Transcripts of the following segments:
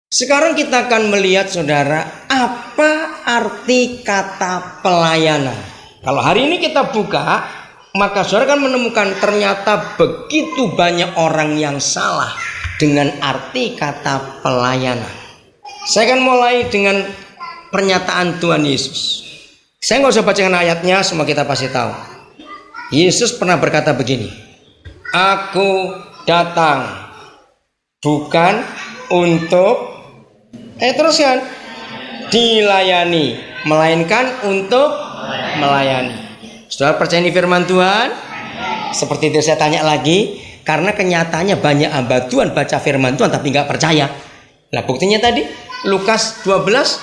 Sekarang kita akan melihat saudara, apa arti kata pelayanan. Kalau hari ini kita buka, maka saudara akan menemukan ternyata begitu banyak orang yang salah dengan arti kata pelayanan. Saya akan mulai dengan pernyataan Tuhan Yesus. Saya nggak usah bacakan ayatnya, semua kita pasti tahu. Yesus pernah berkata begini, "Aku datang bukan untuk teruskan dilayani, melainkan untuk melayani." Saudara percaya ini firman Tuhan? Seperti itu saya tanya lagi, karena kenyataannya banyak hamba Tuhan baca firman Tuhan tapi nggak percaya. Nah buktinya tadi Lukas 12,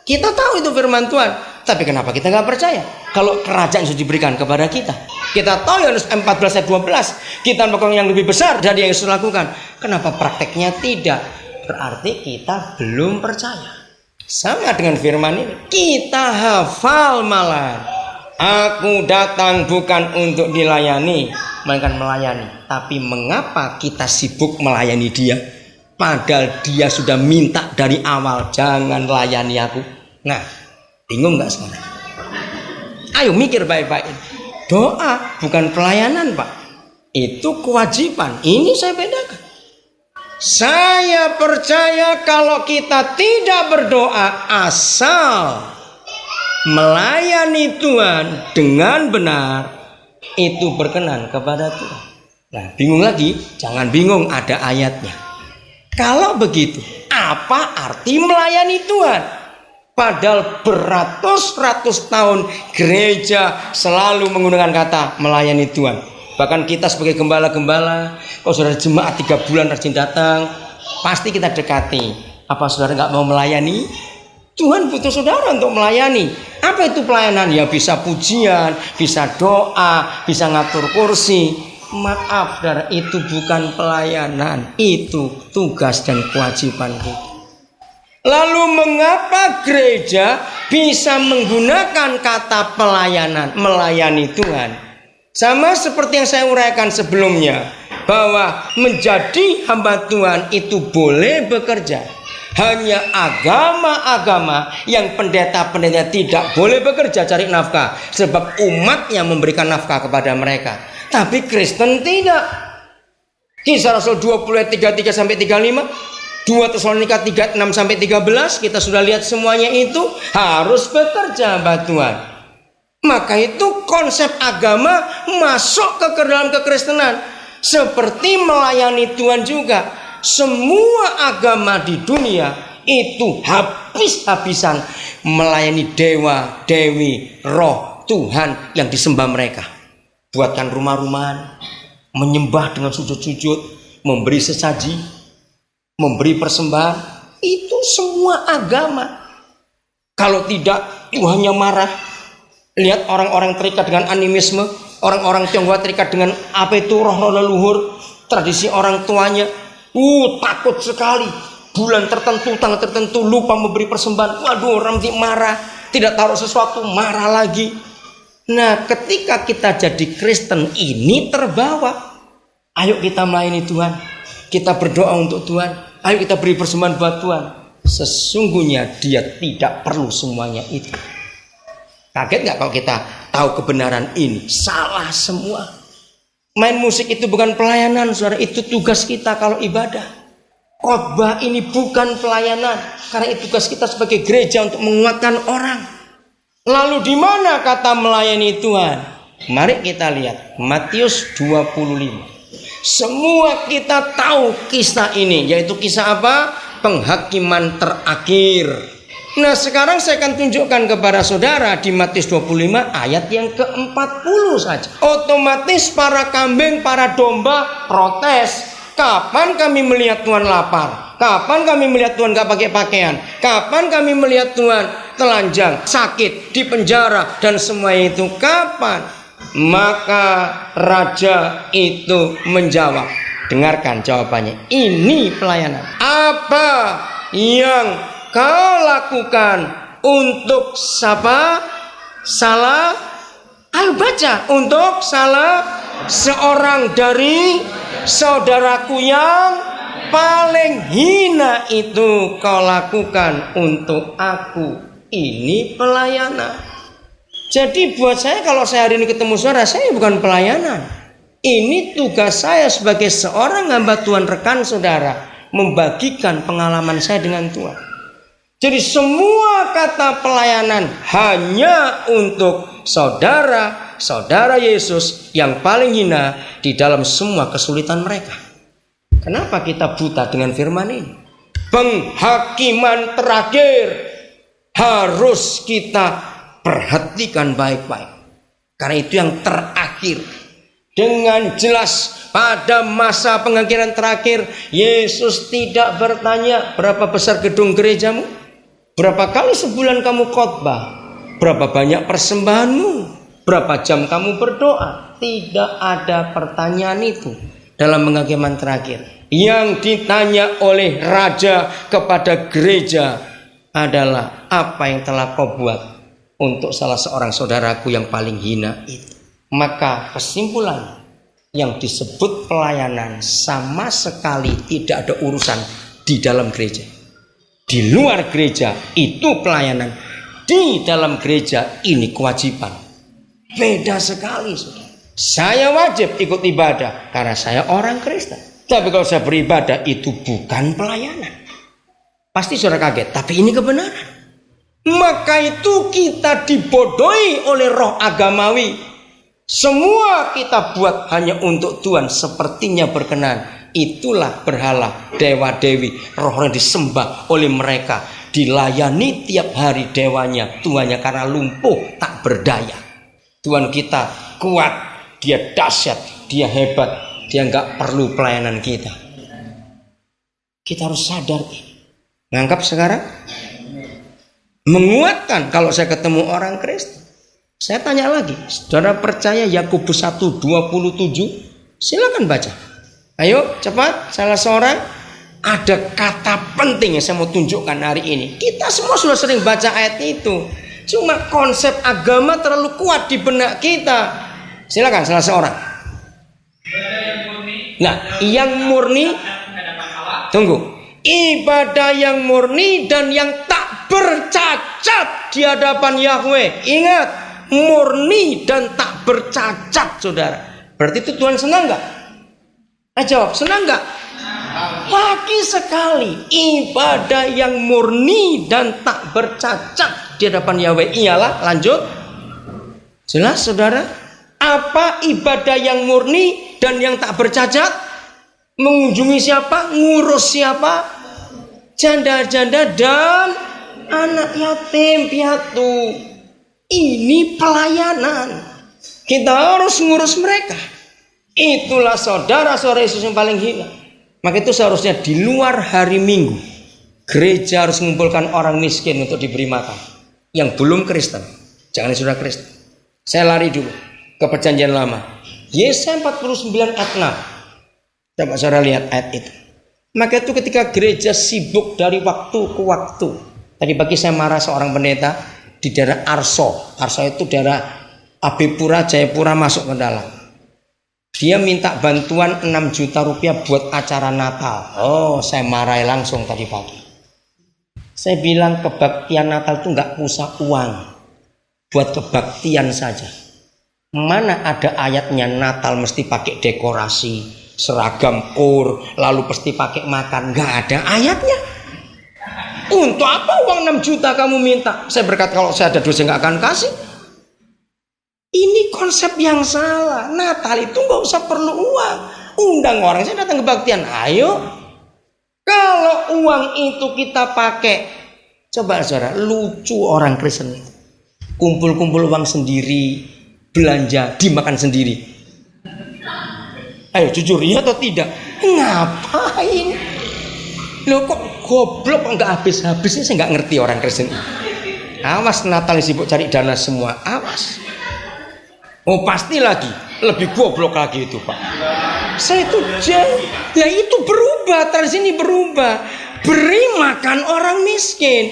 kita tahu itu firman Tuhan, tapi kenapa kita nggak percaya? Kalau kerajaan sudah diberikan kepada kita, kita tahu Yohanes 14 ayat 12, kita melakukan yang lebih besar dari yang Yesus lakukan. Kenapa prakteknya tidak? Berarti kita belum percaya. Sama dengan firman ini, kita hafal malah, "Aku datang bukan untuk dilayani, melainkan melayani." Tapi mengapa kita sibuk melayani dia? Padahal dia sudah minta dari awal, "Jangan layani aku." Nah, bingung gak sekarang? Ayo mikir baik-baik. Doa bukan pelayanan, Pak. Itu kewajiban. Ini saya bedakan. Saya percaya kalau kita tidak berdoa asal melayani Tuhan dengan benar, itu berkenan kepada Tuhan. Nah, bingung lagi? Jangan bingung, ada ayatnya. Kalau begitu, apa arti melayani Tuhan? Padahal beratus-ratus tahun gereja selalu menggunakan kata melayani Tuhan. Bahkan kita sebagai gembala-gembala, kalau saudara jemaat 3 bulan rajin datang, pasti kita dekati. Apa saudara nggak mau melayani? Tuhan butuh saudara untuk melayani. Apa itu pelayanan? Ya bisa pujian, bisa doa, bisa ngatur kursi. Maaf saudara, itu bukan pelayanan, itu tugas dan kewajiban kita. Lalu mengapa gereja bisa menggunakan kata pelayanan, melayani Tuhan? Sama seperti yang saya uraikan sebelumnya, bahwa menjadi hamba Tuhan itu boleh bekerja. Hanya agama-agama yang pendeta-pendeta tidak boleh bekerja cari nafkah, sebab umatnya memberikan nafkah kepada mereka. Tapi Kristen tidak. Kisah Rasul 20 ayat 33 sampai 35, 2 Tesalonika 3:6 sampai 13, kita sudah lihat semuanya itu harus bekerja hamba Tuhan. Maka itu konsep agama masuk ke dalam kekristenan. Seperti melayani Tuhan juga. Semua agama di dunia itu habis-habisan melayani dewa, dewi, roh Tuhan yang disembah mereka. Buatkan rumah-rumahan, menyembah dengan sujud-sujud, memberi sesaji, memberi persembahan. Itu semua agama. Kalau tidak, Tuhannya marah. Lihat orang-orang terikat dengan animisme, orang-orang Tionghoa terikat dengan apa itu roh-roh leluhur, tradisi orang tuanya. Takut sekali. Bulan tertentu, tanggal tertentu lupa memberi persembahan. Waduh, orang marah. Tidak taruh sesuatu, marah lagi. Nah, ketika kita jadi Kristen ini terbawa. Ayo kita melayani Tuhan. Kita berdoa untuk Tuhan. Ayo kita beri persembahan buat Tuhan. Sesungguhnya dia tidak perlu semuanya itu. Kaget gak kalau kita tahu kebenaran ini? Salah semua. Main musik itu bukan pelayanan, saudara. Itu tugas kita kalau ibadah. Khotbah ini bukan pelayanan, karena itu tugas kita sebagai gereja untuk menguatkan orang. Lalu di mana kata melayani Tuhan? Mari kita lihat Matius 25. Semua kita tahu kisah ini, yaitu kisah apa? Penghakiman terakhir. Nah sekarang saya akan tunjukkan kepada saudara di Matius 25 ayat yang ke-40 saja. Otomatis para kambing, para domba protes. Kapan kami melihat Tuhan lapar? Kapan kami melihat Tuhan gak pakai pakaian? Kapan kami melihat Tuhan telanjang, sakit, di penjara, dan semua itu kapan? Maka raja itu menjawab. Dengarkan jawabannya. Ini pelayanan. Apa yang kau lakukan untuk siapa? Salah? Ayo baca. Untuk salah seorang dari saudaraku yang paling hina itu kau lakukan untuk aku. Ini pelayanan. Jadi buat saya, kalau saya hari ini ketemu saudara, saya bukan pelayanan. Ini tugas saya sebagai seorang hamba Tuhan, rekan saudara, membagikan pengalaman saya dengan Tuhan. Jadi semua kata pelayanan hanya untuk saudara Yesus yang paling hina di dalam semua kesulitan mereka. Kenapa kita buta dengan firman ini? Penghakiman terakhir harus kita perhatikan baik-baik. Karena itu yang terakhir. Dengan jelas pada masa penghakiman terakhir, Yesus tidak bertanya, berapa besar gedung gerejamu? Berapa kali sebulan kamu khotbah? Berapa banyak persembahanmu? Berapa jam kamu berdoa? Tidak ada pertanyaan itu dalam penghakiman terakhir. Yang ditanya oleh raja kepada gereja adalah, apa yang telah kau buat untuk salah seorang saudaraku yang paling hina itu? Maka kesimpulan, yang disebut pelayanan sama sekali tidak ada urusan di dalam gereja. Di luar gereja itu pelayanan, di dalam gereja ini kewajiban. Beda sekali, saudara. Saya wajib ikut ibadah karena saya orang Kristen. Tapi kalau saya beribadah itu bukan pelayanan. Pasti saudara kaget, tapi ini kebenaran. Maka itu kita dibodohi oleh roh agamawi. Semua kita buat hanya untuk Tuhan, sepertinya berkenan. Itulah berhala, dewa-dewi, roh yang disembah oleh mereka. Dilayani tiap hari dewanya, Tuhannya karena lumpuh tak berdaya. Tuhan kita kuat, dia dahsyat, dia hebat. Dia nggak perlu pelayanan kita. Kita harus sadar. Nangkap sekarang? Menguatkan kalau saya ketemu orang Kristen. Saya tanya lagi, saudara percaya Yakobus 1:27? Silakan baca. Ayo cepat, salah seorang. Ada kata penting yang saya mau tunjukkan hari ini. Kita semua sudah sering baca ayat itu. Cuma konsep agama terlalu kuat di benak kita. Silakan salah seorang. Nah, yang murni, tunggu, ibadah yang murni dan yang tak bercacat di hadapan Yahweh. Ingat, murni dan tak bercacat, saudara. Berarti itu Tuhan senang gak? Jawab, senang gak? Lagi sekali, ibadah yang murni dan tak bercacat di hadapan Yahweh ialah, lanjut. Jelas, saudara? Apa ibadah yang murni dan yang tak bercacat? Mengunjungi siapa? Ngurus siapa? Janda-janda dan anak yatim piatu. Ini pelayanan. Kita harus ngurus mereka. Itulah saudara-saudara Yesus yang paling hina. Maka itu seharusnya di luar hari Minggu, gereja harus mengumpulkan orang miskin untuk diberi makan. Yang belum Kristen, jangan sudah Kristen. Saya lari dulu ke Perjanjian Lama. Yesaya 49 ayat 6. Coba saudara lihat ayat itu. Maka itu ketika gereja sibuk dari waktu ke waktu. Tadi pagi saya marah seorang pendeta di daerah Arso. Arso itu daerah Abipura, Jayapura masuk ke dalam. Dia minta bantuan 6 juta rupiah buat acara Natal. Oh, saya marahi langsung tadi pagi. Saya bilang kebaktian Natal itu nggak usah uang. Buat kebaktian saja. Mana ada ayatnya Natal mesti pakai dekorasi, seragam kur, lalu pasti pakai makan. Nggak ada ayatnya. Untuk apa uang 6 juta kamu minta? Saya berkata kalau saya ada dosa nggak akan kasih. Ini konsep yang salah. Natal itu nggak usah perlu uang. Undang orang, saya datang kebaktian. Ayo. Kalau uang itu kita pakai, coba saudara, lucu orang Kristen. Kumpul-kumpul uang sendiri, belanja, dimakan sendiri. Ayo jujur, iya atau tidak? Ngapain? Loh kok goblok nggak habis-habisnya, saya nggak ngerti orang Kristen. Awas Natal sibuk cari dana semua, awas. Oh pasti lagi, lebih goblok lagi itu Pak. Saya itu ya itu berubah, tradisi ini berubah. Beri makan orang miskin,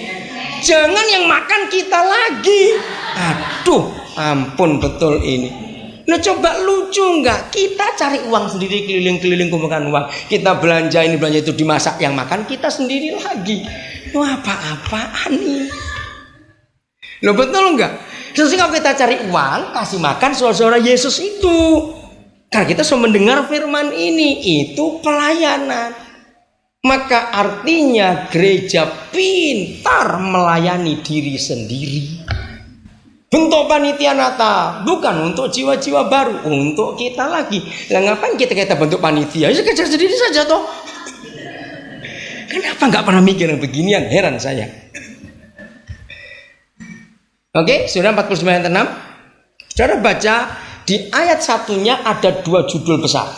jangan yang makan kita lagi. Aduh, ampun betul ini. Nah coba lucu nggak? Kita cari uang sendiri, keliling-keliling kumpulkan uang. Kita belanja ini belanja itu, dimasak, yang makan kita sendiri lagi. Loh apa-apaan ini? Loh betul nggak? Sehingga kalau kita cari uang, kasih makan saudara Yesus itu. Karena kita sudah mendengar firman ini, itu pelayanan. Maka artinya gereja pintar melayani diri sendiri. Bentuk panitia Natal bukan untuk jiwa-jiwa baru, untuk kita lagi. Lah ngapain kita bentuk panitia? Ya kerja sendiri saja toh. Kenapa nggak pernah mikir yang beginian? Heran saya. Oke, surah 49:6. Saudara baca di ayat satunya ada 2 judul besar.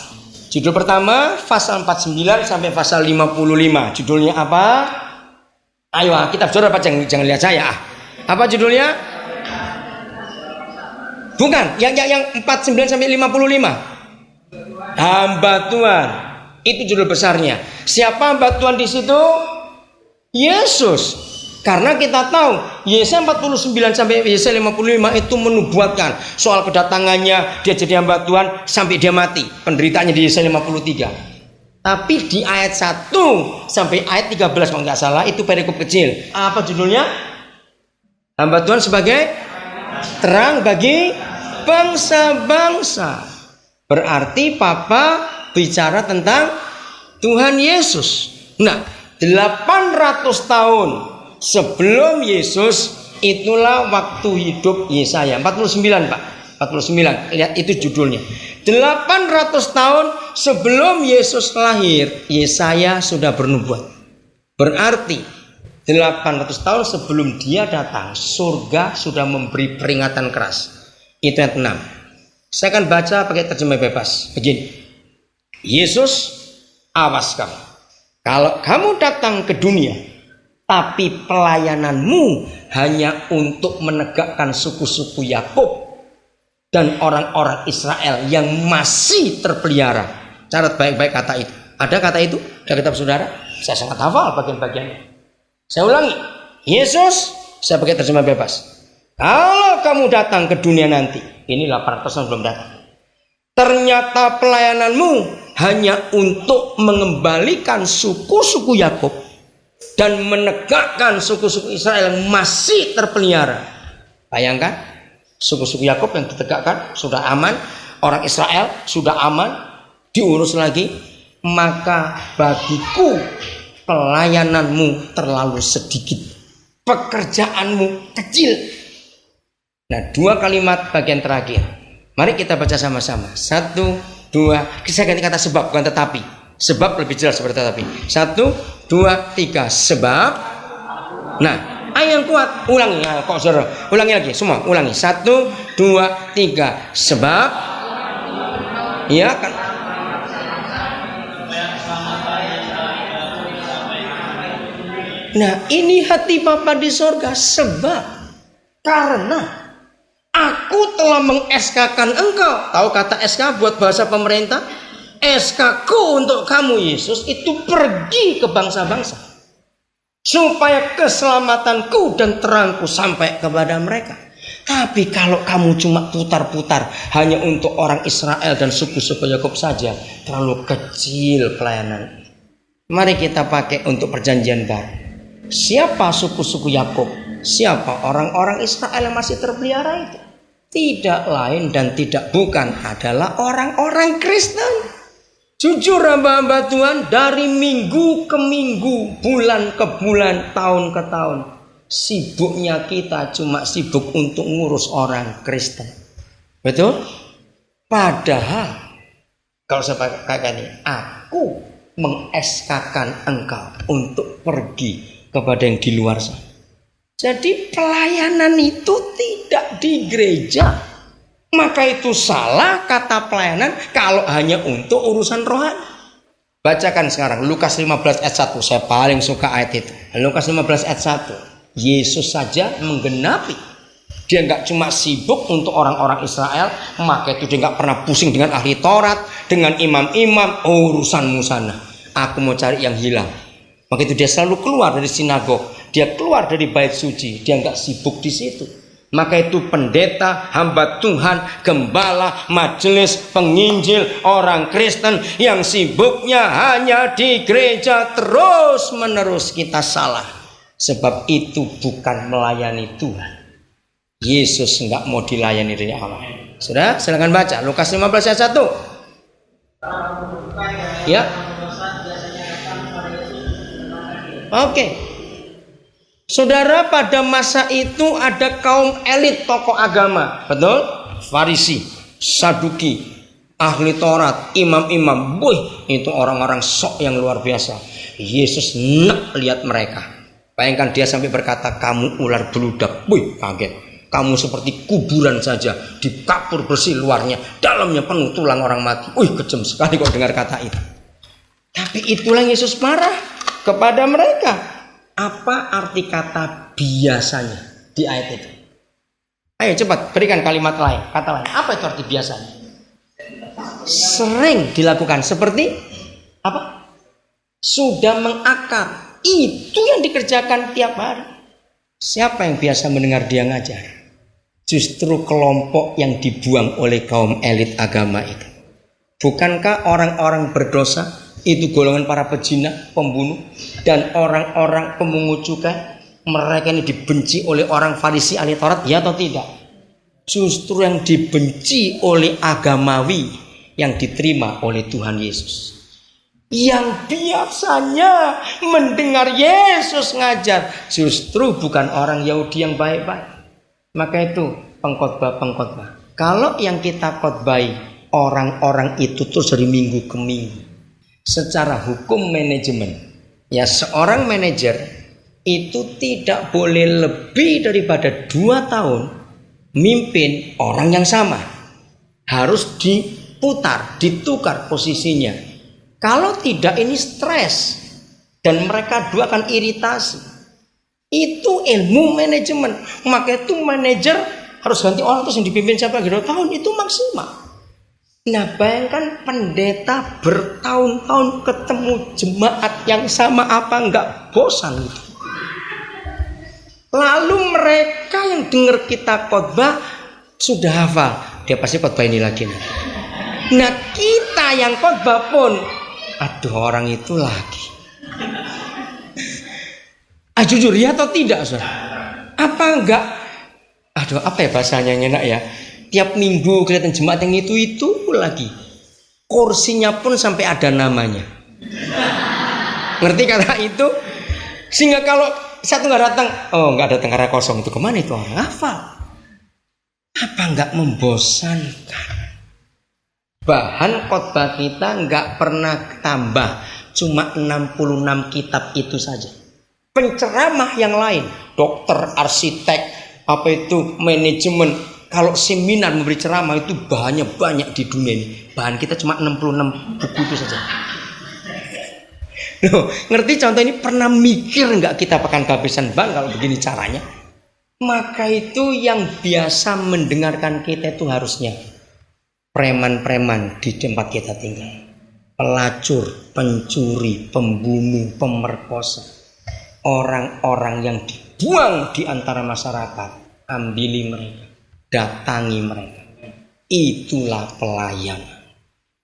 Judul pertama pasal 49 sampai pasal 55. Judulnya apa? Ayo kita saudara baca, jangan lihat saya. Apa judulnya? Bukan, yang 49 sampai 55. Hamba Tuhan. Itu judul besarnya. Siapa hamba Tuhan di situ? Yesus. Karena kita tahu Yesaya 49 sampai Yesaya 55 itu menubuatkan soal kedatangannya dia jadi hamba Tuhan sampai dia mati. Penderitaannya di Yesaya 53. Tapi di ayat 1 sampai ayat 13 kalau nggak salah itu perikop kecil. Apa judulnya? Hamba Tuhan sebagai terang bagi bangsa-bangsa. Berarti Papa bicara tentang Tuhan Yesus. Nah, 800 tahun sebelum Yesus itulah waktu hidup Yesaya. 49 Pak. 49. Lihat itu judulnya. 800 tahun sebelum Yesus lahir, Yesaya sudah bernubuat. Berarti 800 tahun sebelum dia datang, surga sudah memberi peringatan keras. Itu ayat 6. Saya akan baca pakai terjemah bebas. Begini. Yesus, awas kamu. Kalau kamu datang ke dunia, tapi pelayananmu hanya untuk menegakkan suku-suku Yakub dan orang-orang Israel yang masih terpelihara. Catat baik-baik kata itu. Ada kata itu? Ada kitab saudara? Saya sangat hafal bagian-bagiannya. Saya ulangi. Yesus, saya pakai terjemah bebas. Kalau kamu datang ke dunia nanti, ini 800 tahun belum datang. Ternyata pelayananmu hanya untuk mengembalikan suku-suku Yakub dan menegakkan suku-suku Israel yang masih terpelihara. Bayangkan, suku-suku Yakub yang ditegakkan sudah aman, orang Israel sudah aman, diurus lagi. Maka bagiku pelayananmu terlalu sedikit, pekerjaanmu kecil. Nah, 2 kalimat bagian terakhir. Mari kita baca sama-sama. 1, 2. Saya ganti kata sebab bukan tetapi. Sebab lebih jelas seperti tetapi. 1, 2, 3. Sebab. Nah, ayo yang kuat. Ulangi. Nah, kok saudara? Ulangi lagi. Semua. Ulangi. 1, 2, 3. Sebab. Iya kan? Nah, ini hati Bapa di sorga. Sebab. Karena aku telah meng-SK-kan engkau. Tahu kata SK buat bahasa pemerintah? SK-ku untuk kamu Yesus itu pergi ke bangsa-bangsa. Supaya keselamatanku dan terangku sampai kepada mereka. Tapi kalau kamu cuma putar-putar hanya untuk orang Israel dan suku-suku Yakub saja, terlalu kecil pelayanan. Mari kita pakai untuk perjanjian baru. Siapa suku-suku Yakub? Siapa orang-orang Israel yang masih terpelihara itu? Tidak lain dan tidak bukan adalah orang-orang Kristen. Jujur hamba-hamba Tuhan, dari minggu ke minggu, bulan ke bulan, tahun ke tahun, sibuknya kita cuma sibuk untuk ngurus orang Kristen. Betul? Padahal kalau saya katakan ini, aku meng-SK-kan engkau untuk pergi kepada yang di luar sana. Jadi pelayanan itu tidak di gereja. Maka itu salah kata pelayanan kalau hanya untuk urusan rohani. Bacakan sekarang Lukas 15 ayat 1. Saya paling suka ayat itu. Lukas 15 ayat 1. Yesus saja menggenapi. Dia nggak cuma sibuk untuk orang-orang Israel, maka itu dia nggak pernah pusing dengan ahli Taurat, dengan imam-imam, urusanmu sana. Aku mau cari yang hilang. Maka itu dia selalu keluar dari sinagog, dia keluar dari bait suci, dia nggak sibuk di situ. Maka itu pendeta, hamba Tuhan, gembala, majelis, penginjil, orang Kristen yang sibuknya hanya di gereja terus menerus kita salah. Sebab itu bukan melayani Tuhan. Yesus enggak mau dilayani dari awal. Sudah, silakan baca Lukas 15 ayat 1. Ya. Oke. Saudara, pada masa itu ada kaum elit tokoh agama, betul? Farisi, Saduki, ahli Taurat, imam-imam. Itu orang-orang sok yang luar biasa. Yesus nek lihat mereka. Bayangkan dia sampai berkata, kamu ular beludak. Kaget. Kamu seperti kuburan saja, dikapur bersih luarnya, dalamnya penuh tulang orang mati. Kejam sekali kok dengar kata itu. Tapi itulah Yesus marah kepada mereka. Apa arti kata biasanya di ayat itu? Ayo cepat berikan kalimat lain, kata lain. Apa itu arti biasanya? Sering dilakukan, seperti apa? Sudah mengakar. Itu yang dikerjakan tiap hari. Siapa yang biasa mendengar dia ngajar? Justru kelompok yang dibuang oleh kaum elit agama itu. Bukankah orang-orang berdosa itu golongan para pezina, pembunuh, dan orang-orang pemungut cukai? Mereka ini dibenci oleh orang Farisi ahli Taurat, ya atau tidak? Justru yang dibenci oleh agamawi yang diterima oleh Tuhan Yesus, yang biasanya mendengar Yesus ngajar, justru bukan orang Yahudi yang baik-baik. Maka itu pengkhotbah. Kalau yang kita khotbahi orang-orang itu terus dari minggu ke minggu, secara hukum manajemen, ya seorang manajer itu tidak boleh lebih daripada 2 tahun mimpin orang yang sama. Harus diputar, ditukar posisinya. Kalau tidak ini stres dan mereka dua akan iritasi. Itu ilmu manajemen. Maka itu manajer harus ganti orang terus yang dipimpin siapa 2 tahun itu maksimal. Nah, bayangkan pendeta bertahun-tahun ketemu jemaat yang sama, apa enggak bosan gitu. Lalu mereka yang dengar kita khotbah sudah hafal, dia pasti khotbah ini lagi. Nah, kita yang khotbah pun, aduh orang itu lagi. Jujur ya atau tidak, saudara? Apa enggak? Aduh, apa ya bahasanya enak ya? Tiap minggu kelihatan jemaat yang itu lagi. Kursinya pun sampai ada namanya. Ngerti kata itu? Sehingga kalau satu nggak datang, nggak datang karena kosong, itu kemana itu orang? Hafal. Apa nggak membosankan? Bahan khotbah kita nggak pernah tambah, cuma 66 kitab itu saja. Penceramah yang lain, dokter, arsitek, apa itu manajemen, kalau seminar memberi ceramah itu bahannya banyak di dunia ini. Bahan kita cuma 66 buku itu saja. Loh, ngerti contoh ini? Pernah mikir nggak kita akan kehabisan bahan kalau begini caranya? Maka itu yang biasa mendengarkan kita itu harusnya preman-preman di tempat kita tinggal, pelacur, pencuri, pembunuh, pemerkosa. Orang-orang yang dibuang di antara masyarakat, ambili mereka, datangi mereka. Itulah pelayanan.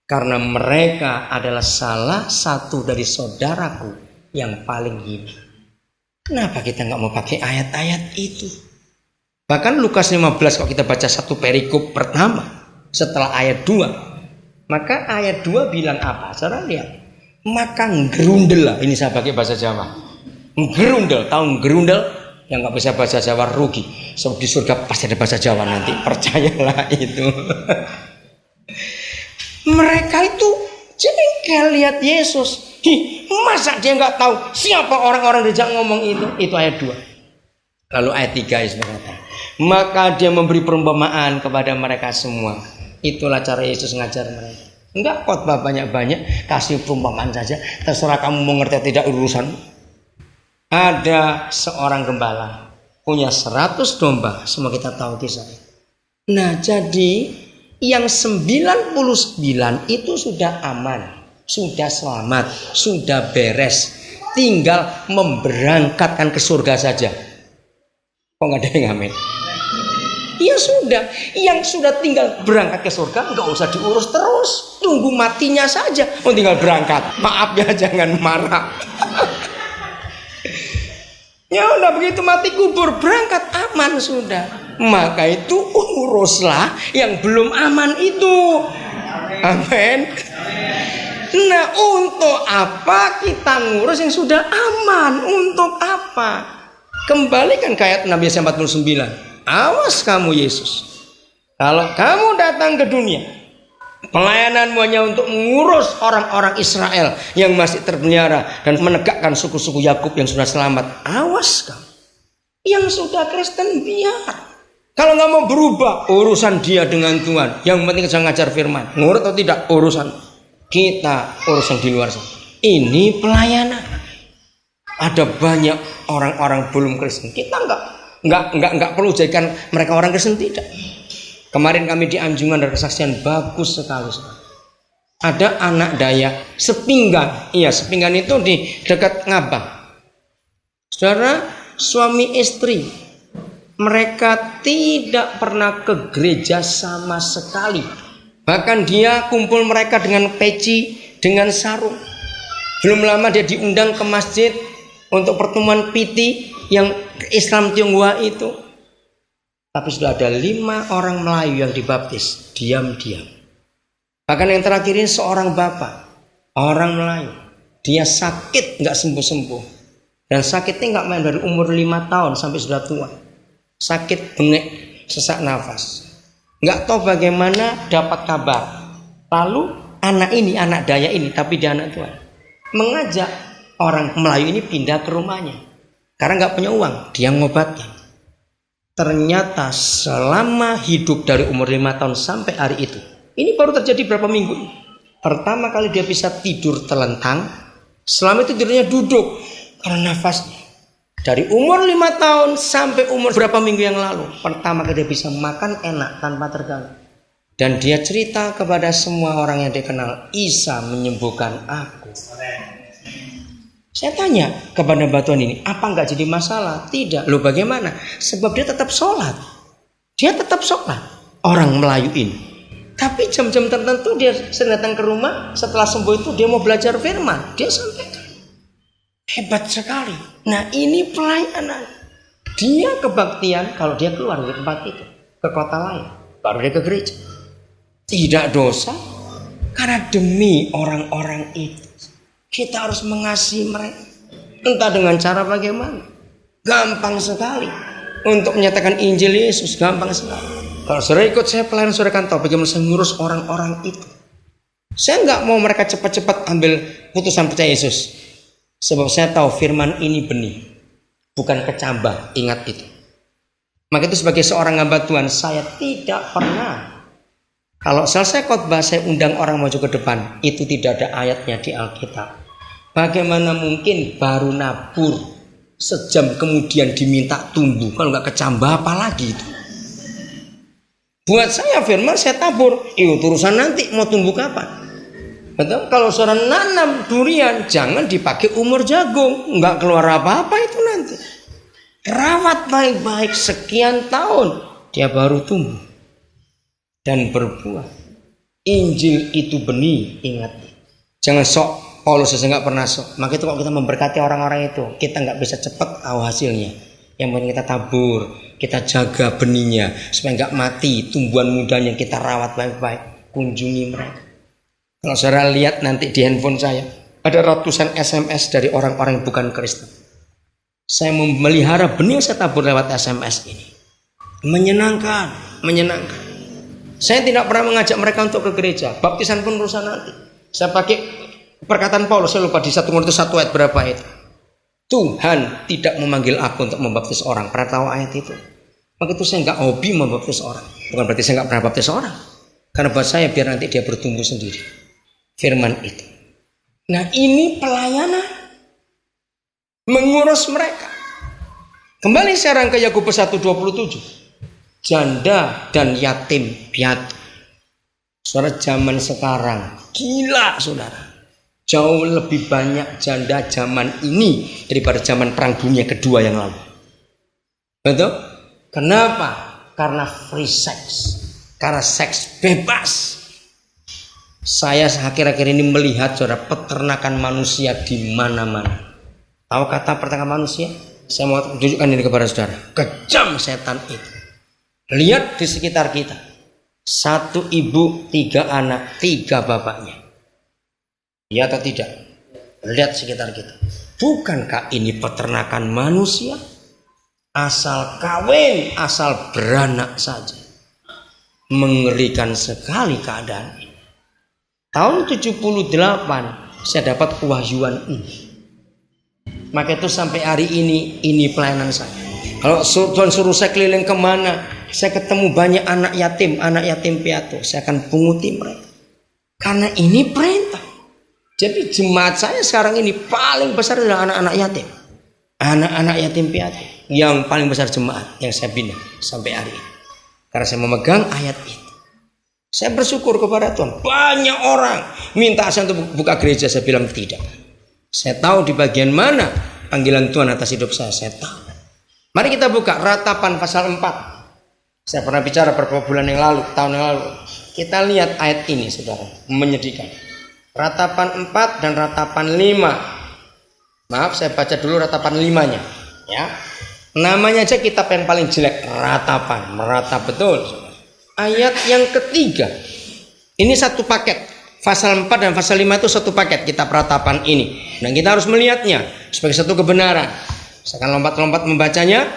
Karena mereka adalah salah satu dari saudaraku yang paling hidup. Kenapa kita nggak mau pakai ayat-ayat itu? Bahkan Lukas 15 kalau kita baca satu perikop pertama setelah ayat 2, maka ayat 2 bilang apa? Saudara lihat. Maka gerundel lah, ini saya pakai bahasa Jawa. Gerundel, tahu gerundel? Yang nggak bisa bahasa Jawa rugi. So, di surga pasti ada bahasa Jawa nanti, percayalah itu. Mereka itu jengkel lihat Yesus. Masa dia nggak tahu siapa orang-orang diajak ngomong itu? Itu ayat 2. Lalu ayat 3 Yesus berkata, maka dia memberi perumpamaan kepada mereka semua. Itulah cara Yesus ngajar mereka. Enggak khotbah banyak-banyak, kasih perumpamaan saja. Terserah kamu mau ngerti atau tidak urusan. Ada seorang gembala punya 100 domba, semua kita tahu kisah. Nah, jadi yang 99 itu sudah aman, sudah selamat, sudah beres, tinggal memberangkatkan ke surga saja. Kok nggak ada yang amin? Ya sudah, yang sudah tinggal berangkat ke surga nggak usah diurus terus, tunggu matinya saja. Oh tinggal berangkat, maaf ya jangan marah. Ya udah begitu mati kubur berangkat aman sudah. Maka itu uruslah yang belum aman itu. Amin. Nah untuk apa kita ngurus yang sudah aman? Untuk apa? Kembalikan ke ayat Nabi 49. Awas kamu Yesus, kalau kamu datang ke dunia, pelayananmu hanya untuk mengurus orang-orang Israel yang masih terpelihara dan menegakkan suku-suku Yakub yang sudah selamat. Awas kamu. Yang sudah Kristen biar. Kalau nggak mau berubah, urusan dia dengan Tuhan. Yang penting jangan ngajar firman. Nurut atau tidak, urusan kita, urusan di luar sana. Ini pelayanan. Ada banyak orang-orang belum Kristen. Kita nggak perlu jadikan mereka orang Kristen, tidak. Kemarin kami di Anjungan ada kesaksian bagus sekali. Ada anak Dayak Sepinggan. Iya, Sepinggan itu di dekat Ngabang. Saudara, suami istri, mereka tidak pernah ke gereja sama sekali. Bahkan dia kumpul mereka dengan peci, dengan sarung. Belum lama dia diundang ke masjid untuk pertemuan PT yang Islam Tionghoa itu. Tapi sudah ada 5 orang Melayu yang dibaptis diam-diam. Bahkan yang terakhir ini seorang bapak, orang Melayu, dia sakit nggak sembuh-sembuh, dan sakitnya nggak main dari umur 5 tahun sampai sudah tua. Sakit bengek, sesak nafas, nggak tahu bagaimana dapat kabar. Lalu anak ini, anak Dayak ini, tapi dia anak Tuhan, mengajak orang Melayu ini pindah ke rumahnya. Karena nggak punya uang, dia ngobatkan. Ternyata selama hidup dari umur 5 tahun sampai hari itu, ini baru terjadi berapa minggu. Pertama kali dia bisa tidur telentang. Selama itu tidurnya duduk karena nafasnya. Dari umur 5 tahun sampai umur berapa minggu yang lalu, pertama kali dia bisa makan enak tanpa terganggu. Dan dia cerita kepada semua orang yang dia kenal, Isa menyembuhkan aku. Saya tanya kepada batuan ini, apa enggak jadi masalah? Tidak. Loh bagaimana? Sebab dia tetap sholat. Dia tetap sholat. Orang Melayu ini. Tapi jam-jam tertentu dia sering datang ke rumah. Setelah sembuh itu dia mau belajar firman. Dia sampaikan. Hebat sekali. Nah ini pelayanan. Dia kebaktian kalau dia keluar dari tempat itu. Ke kota lain. Baru dia ke gereja. Tidak dosa. Karena demi orang-orang itu. Kita harus mengasihi mereka. Entah dengan cara bagaimana. Gampang sekali. Untuk menyatakan Injil Yesus. Gampang sekali. Kalau saudara ikut saya pelayanan, saudara kan tahu bagaimana saya ngurus orang-orang itu. Saya nggak mau mereka cepat-cepat ambil putusan percaya Yesus. Sebab saya tahu firman ini benih. Bukan kecambah. Ingat itu. Maka itu sebagai seorang hamba Tuhan, saya tidak pernah. Kalau selesai khotbah saya undang orang maju ke depan. Itu tidak ada ayatnya di Alkitab. Bagaimana mungkin baru nabur sejam kemudian diminta tumbuh? Kalau nggak kecambah apalagi itu. Buat saya firman saya tabur. Itu urusan nanti mau tumbuh kapan. Betul? Kalau seorang nanam durian jangan dipakai umur jagung. Nggak keluar apa-apa itu nanti. Rawat baik-baik sekian tahun. Dia baru tumbuh. Dan berbuah. Injil itu benih. Ingat. Jangan sok. Paulus saya nggak pernah sok. Maka itu kalau kita memberkati orang-orang itu, kita nggak bisa cepat tahu hasilnya. Yang penting kita tabur, kita jaga benihnya supaya nggak mati. Tumbuhan mudanya kita rawat baik-baik, kunjungi mereka. Kalau saudara lihat nanti di handphone saya ada ratusan SMS dari orang-orang yang bukan Kristen. Saya memelihara benih yang saya tabur lewat SMS ini. Menyenangkan. Saya tidak pernah mengajak mereka untuk ke gereja. Baptisan pun urusan nanti. Saya pakai perkataan Paulus, saya lupa di 1 Korintus 1 ayat berapa itu. Tuhan tidak memanggil aku untuk membaptis orang. Pernah tahu ayat itu? Maka itu saya nggak hobi membaptis orang. Bukan berarti saya nggak pernah baptis orang. Karena buat saya biar nanti dia bertumbuh sendiri. Firman itu. Nah ini pelayanan. Mengurus mereka. Kembali sekarang ke Yakobus 1:27. Janda dan yatim piatu. Saudara zaman sekarang gila saudara. Jauh lebih banyak janda zaman ini daripada zaman perang dunia kedua yang lalu. Betul? Kenapa? Karena free sex, karena seks bebas. Saya akhir-akhir ini melihat saudara peternakan manusia di mana-mana. Tahu kata peternakan manusia? Saya mau tunjukkan ini kepada saudara. Kejam setan itu. Lihat di sekitar kita. 1 ibu, 3 anak, 3 bapaknya. Iya atau tidak? Lihat sekitar kita. Bukankah ini peternakan manusia? Asal kawin, asal beranak saja. Mengerikan sekali keadaan ini. Tahun 78 saya dapat kewahyuan ini. Maka itu sampai hari ini pelayanan saya. Kalau Tuhan suruh saya keliling kemana, saya ketemu banyak anak yatim piatu. Saya akan punguti mereka. Karena ini perintah. Jadi jemaat saya sekarang ini paling besar adalah anak-anak yatim. Anak-anak yatim piatu. Yang paling besar jemaat yang saya bina sampai hari ini. Karena saya memegang ayat itu. Saya bersyukur kepada Tuhan. Banyak orang minta saya untuk buka gereja. Saya bilang tidak. Saya tahu di bagian mana panggilan Tuhan atas hidup saya. Saya tahu. Mari kita buka Ratapan pasal 4. Saya pernah bicara beberapa bulan yang lalu, tahun yang lalu. Kita lihat ayat ini, saudara. Menyedihkan. Ratapan 4 dan Ratapan 5. Maaf, saya baca dulu Ratapan 5-nya. Ya. Namanya aja kitab yang paling jelek. Ratapan. Meratap betul. Ayat yang ketiga. Ini satu paket. Pasal 4 dan pasal 5 itu satu paket kitab Ratapan ini. Dan kita harus melihatnya sebagai satu kebenaran. Saya akan lompat-lompat membacanya.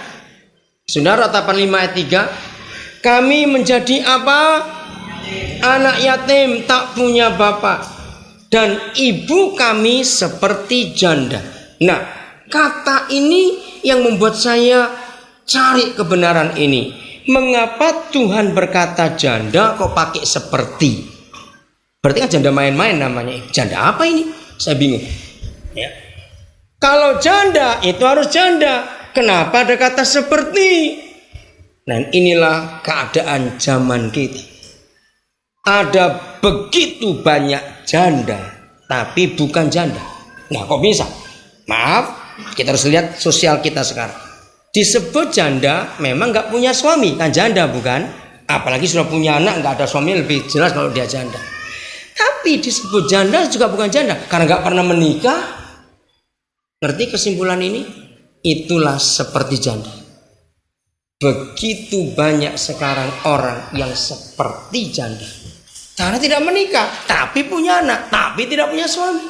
Sudah Ratapan 5 ayat 3. Kami menjadi apa? Anak yatim tak punya bapak. Dan ibu kami seperti janda. Nah, kata ini yang membuat saya cari kebenaran ini. Mengapa Tuhan berkata janda kok pakai seperti? Berarti kan janda main-main namanya. Janda apa ini? Saya bingung. Ya. Kalau janda itu harus janda. Kenapa ada kata seperti? Dan inilah keadaan zaman kita. Ada begitu banyak janda, tapi bukan janda. Nah, kok bisa? Maaf, kita harus lihat sosial kita sekarang. Disebut janda, memang nggak punya suami, kan janda bukan? Apalagi sudah punya anak, nggak ada suami, lebih jelas kalau dia janda. Tapi disebut janda juga bukan janda, karena nggak pernah menikah. Ngerti kesimpulan ini? Itulah seperti janda. Begitu banyak sekarang orang yang seperti janda. Karena tidak menikah, tapi punya anak, tapi tidak punya suami.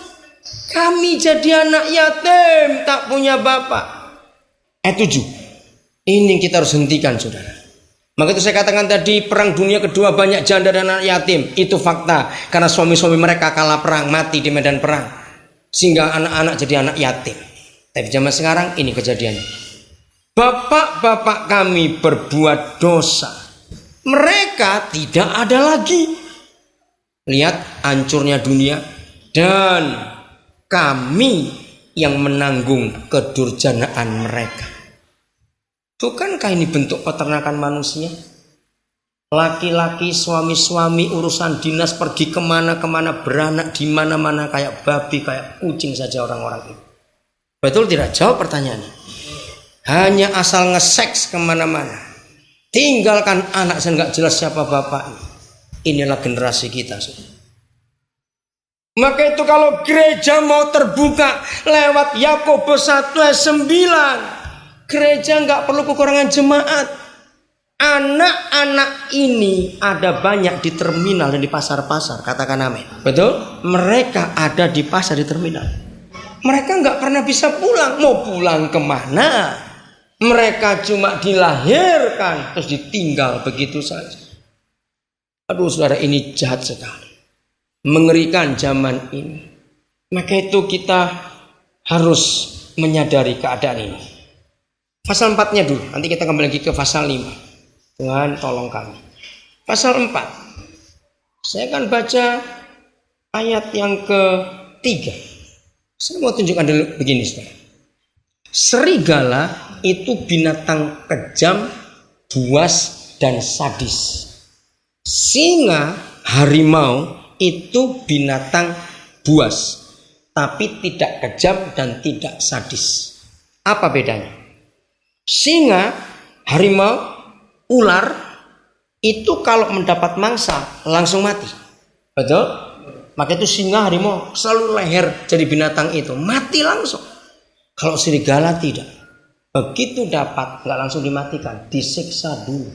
Kami jadi anak yatim, tak punya bapak. 7. Ini kita harus hentikan, saudara. Maka itu saya katakan tadi, perang dunia kedua banyak janda dan anak yatim. Itu fakta, karena suami-suami mereka kalah perang, mati di medan perang. Sehingga anak-anak jadi anak yatim. Tapi zaman sekarang ini kejadiannya. Bapak-bapak kami berbuat dosa. Mereka tidak ada lagi. Lihat hancurnya dunia. Dan kami yang menanggung kedurjanaan mereka. Bukankah ini bentuk peternakan manusia? Laki-laki, suami-suami, urusan dinas, pergi kemana-kemana, beranak di mana-mana kayak babi, kayak kucing saja orang-orang ini. Betul tidak? Jawab pertanyaannya. Hanya asal nge-seks kemana-mana. Tinggalkan anak dan gak jelas siapa bapaknya. Inilah generasi kita. Maka itu kalau gereja mau terbuka lewat Yakobus 1 ayat 9. Gereja gak perlu kekurangan jemaat. Anak-anak ini ada banyak di terminal dan di pasar-pasar. Katakan amin. Betul? Mereka ada di pasar, di terminal. Mereka gak pernah bisa pulang. Mau pulang kemana? Mereka cuma dilahirkan terus ditinggal begitu saja. Aduh saudara, ini jahat sekali. Mengerikan zaman ini. Maka itu kita harus menyadari keadaan ini. Pasal 4-nya dulu. Nanti kita kembali lagi ke pasal 5. Tuhan tolong kami. Pasal 4. Saya akan baca ayat yang ke-3. Saya mau tunjukkan dulu begini saudara. Serigala itu binatang kejam, buas, dan sadis. Singa, harimau itu binatang buas, tapi tidak kejam dan tidak sadis. Apa bedanya? Singa, harimau Ular itu kalau mendapat mangsa langsung mati. Betul? Maka itu singa, harimau selalu leher jadi binatang itu mati langsung. Kalau serigala tidak. Begitu dapat nggak langsung dimatikan, disiksa dulu,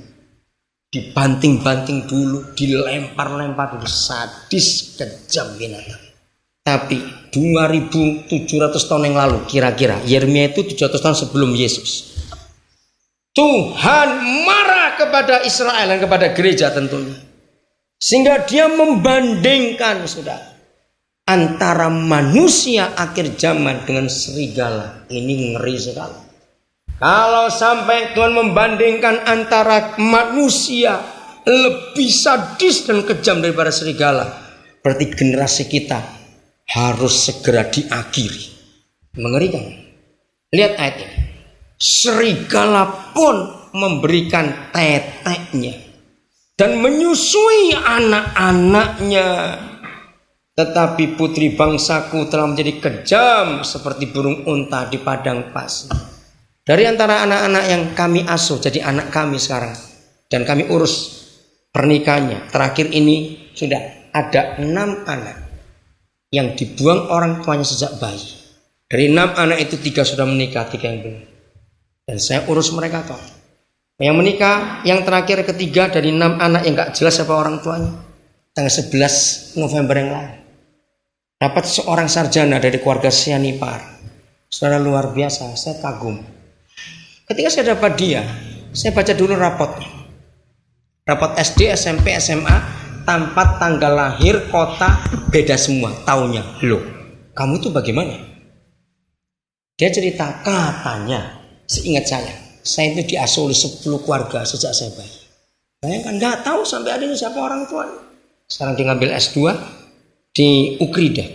dibanting-banting dulu, dilempar-lempar dulu. Sadis, kejam binatang. Tapi 2700 tahun yang lalu kira-kira, Yeremia itu 700 tahun sebelum Yesus, Tuhan marah kepada Israel dan kepada gereja tentunya, sehingga dia membandingkan antara manusia akhir zaman dengan serigala. Ini ngeri sekali. Kalau sampai Tuhan membandingkan antara manusia lebih sadis dan kejam daripada serigala, berarti generasi kita harus segera diakhiri. Mengerikan. Lihat ayat ini. Serigala pun memberikan teteknya dan menyusui anak-anaknya. Tetapi putri bangsaku telah menjadi kejam seperti burung unta di padang pasir. Dari antara anak-anak yang kami asuh jadi anak kami sekarang, dan kami urus pernikahannya, terakhir ini sudah ada 6 anak yang dibuang orang tuanya sejak bayi. Dari 6 anak itu 3 sudah menikah, 3 yang belum. Dan saya urus mereka kok. Yang menikah, yang terakhir ketiga dari 6 anak yang gak jelas siapa orang tuanya, tanggal 11 November yang lalu dapat seorang sarjana dari keluarga Sianipar. Saudara, luar biasa, saya kagum. Ketika saya dapat dia, saya baca dulu rapotnya. Rapot SD, SMP, SMA, tanpa tanggal lahir, kota, beda semua tahunnya. Loh, kamu itu bagaimana? Dia cerita, katanya, seingat saya itu diasuh oleh 10 keluarga sejak saya bayi. Bayangkan, nggak tahu sampai hari ini siapa orang tuanya. Sekarang dia ngambil S2 di Ukrida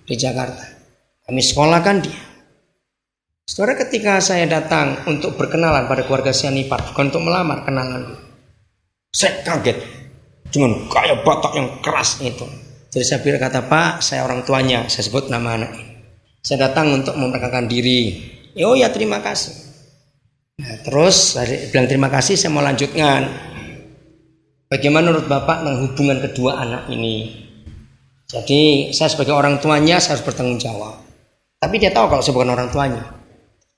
di Jakarta. Kami sekolahkan dia. Saudara, ketika saya datang untuk berkenalan pada keluarga Sianipar, bukan untuk melamar, kenalan, saya kaget dengan gaya Batak yang keras itu. Jadi saya kata, Pak, saya orang tuanya, saya sebut nama anak ini. Saya datang untuk memperkenalkan diri. Oh ya, terima kasih. Nah, terus saya bilang terima kasih, saya mau lanjutkan. Bagaimana menurut Bapak tentang hubungan kedua anak ini? Jadi saya sebagai orang tuanya saya harus bertanggung jawab. Tapi dia tahu kalau saya bukan orang tuanya.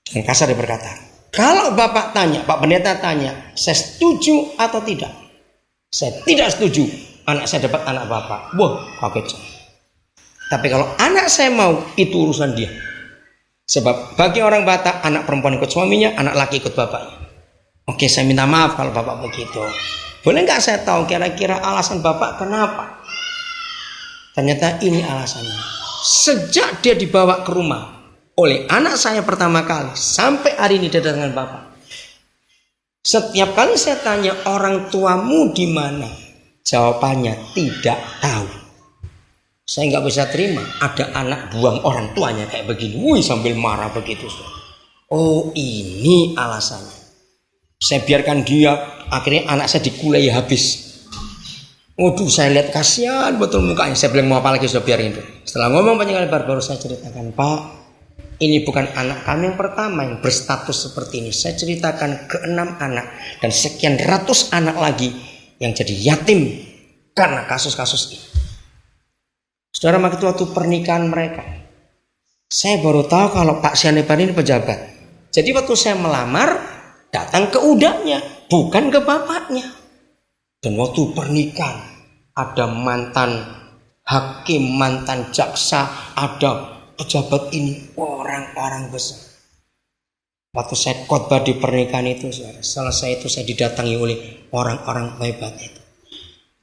Dan kasar dia berkata, kalau Bapak tanya, Pak Pendeta tanya, saya setuju atau tidak? Saya tidak setuju anak saya dapat anak Bapak. Wah, kaget. Tapi kalau anak saya mau, itu urusan dia. Sebab bagi orang Batak, anak perempuan ikut suaminya, anak laki ikut bapaknya. Oke, saya minta maaf kalau Bapak begitu. Boleh nggak saya tahu kira-kira alasan Bapak kenapa? Ternyata ini alasannya. Sejak dia dibawa ke rumah oleh anak saya pertama kali, sampai hari ini dia dengan Bapak. Setiap kali saya tanya, orang tuamu di mana? Jawabannya tidak tahu. Saya nggak bisa terima ada anak buang orang tuanya kayak begini. Wih, sambil marah begitu. Oh, ini alasannya. Saya biarkan dia, akhirnya anak saya dikulai habis. Waduh, saya lihat kasihan betul mukanya. Saya bilang mau apa lagi, sudah biarin itu. Setelah ngomong panjang lebar, baru saya ceritakan, Pak, ini bukan anak kami yang pertama yang berstatus seperti ini. Saya ceritakan ke 6 anak dan sekian ratus anak lagi yang jadi yatim karena kasus-kasus ini. Saudara, waktu pernikahan mereka, saya baru tahu kalau Pak Sianipar ini pejabat. Jadi waktu saya melamar, datang ke udahnya, bukan ke bapaknya. Dan waktu pernikahan, ada mantan hakim, mantan jaksa, ada pejabat ini, orang-orang besar. Waktu saya khotbah di pernikahan itu, selesai itu saya didatangi oleh orang-orang hebat itu.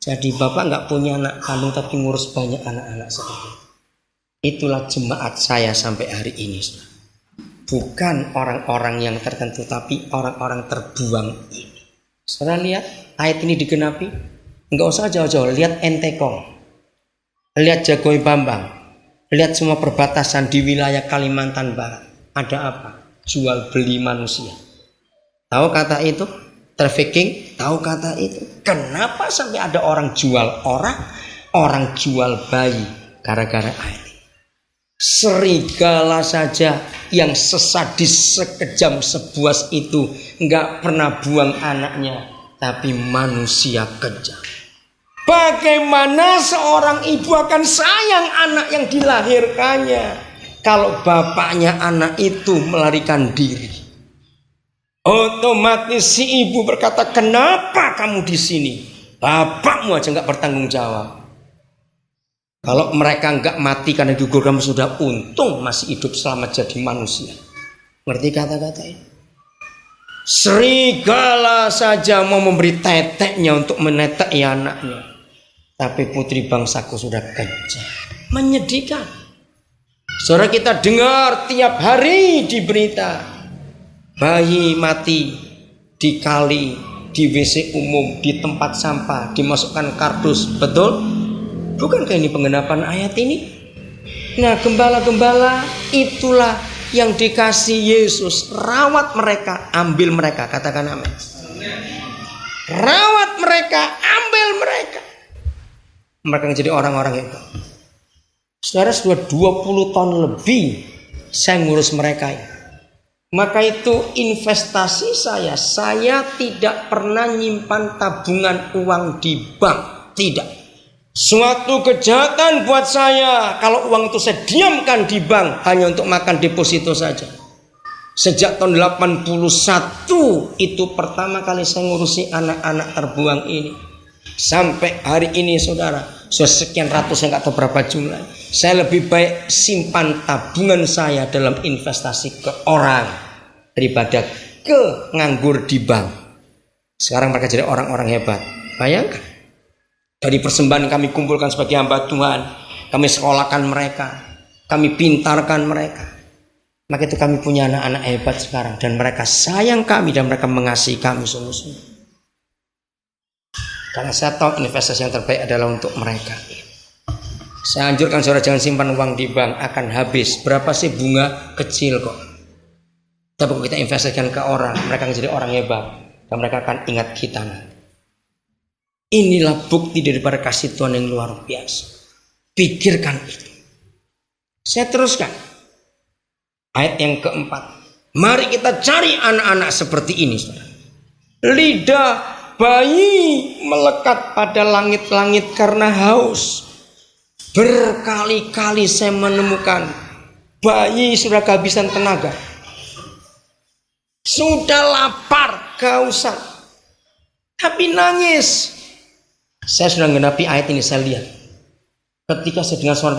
Jadi Bapak nggak punya anak kandung tapi ngurus banyak anak-anak seperti itu. Itulah jemaat saya sampai hari ini. Bukan orang-orang yang tertentu, tapi orang-orang terbuang ini. Saudara lihat ayat ini digenapi. Enggak usah jauh-jauh, lihat Entekong, lihat Jagoy Bambang, lihat semua perbatasan di wilayah Kalimantan Barat. Ada apa? Jual beli manusia. Tahu kata itu? Trafficking, tahu kata itu? Kenapa sampai ada orang jual orang jual bayi gara-gara ayat ini? Serigala saja yang sesadis, sekejam, sebuas itu nggak pernah buang anaknya. tapi manusia kejam. Bagaimana seorang ibu akan sayang anak yang dilahirkannya kalau bapaknya anak itu melarikan diri? Otomatis si ibu berkata, kenapa kamu di sini? Bapakmu aja nggak bertanggung jawab. Kalau mereka nggak mati karena gugur kamu sudah untung masih hidup selamat jadi manusia. Ngerti kata-kata ini? Serigala saja mau memberi teteknya untuk meneteki anaknya. Tapi putri bangsaku sudah kejam. Menyedihkan. Saudara, kita dengar tiap hari di berita. Bayi mati di kali, di WC umum, di tempat sampah, dimasukkan kardus. Betul? Bukankah ini penggenapan ayat ini? Nah, gembala-gembala itulah yang dikasih Yesus. Rawat mereka, ambil mereka. Katakan amin. Rawat mereka, ambil mereka. Mereka menjadi orang-orang hebat. Saudara, sudah 20 tahun lebih saya ngurus mereka ini. Maka itu investasi saya tidak pernah nyimpan tabungan uang di bank. Tidak. Suatu kejahatan buat saya kalau uang itu saya diamkan di bank hanya untuk makan deposito saja. Sejak tahun 81 itu pertama kali saya ngurusi anak-anak terbuang ini. Sampai hari ini saudara, sudah sekian ratus, saya nggak tahu berapa jumlah. Saya lebih baik simpan tabungan saya dalam investasi ke orang daripada ke nganggur di bank. Sekarang mereka jadi orang-orang hebat. Bayangkan. Dari persembahan kami kumpulkan sebagai hamba Tuhan, kami sekolahkan mereka, kami pintarkan mereka. Maka itu kami punya anak-anak hebat sekarang, dan mereka sayang kami dan mereka mengasihi kami sungguh-sungguh. Karena saya tahu investasi yang terbaik adalah untuk mereka. Saya anjurkan saudara jangan simpan uang di bank, akan habis. Berapa sih bunga? Kecil kok. Tapi kalau kita investasikan ke orang, mereka akan jadi orang hebat dan mereka akan ingat kita nanti. Inilah bukti daripada kasih Tuhan yang luar biasa. Pikirkan itu. Saya teruskan. Ayat yang keempat. Mari kita cari anak-anak seperti ini, saudara. Lidah bayi melekat pada langit-langit karena haus. Berkali-kali saya menemukan bayi sudah kehabisan tenaga. Sudah lapar, kehausan. Tapi nangis. Saya sudah menggenapi ayat ini, saya lihat. Ketika saya dengar suara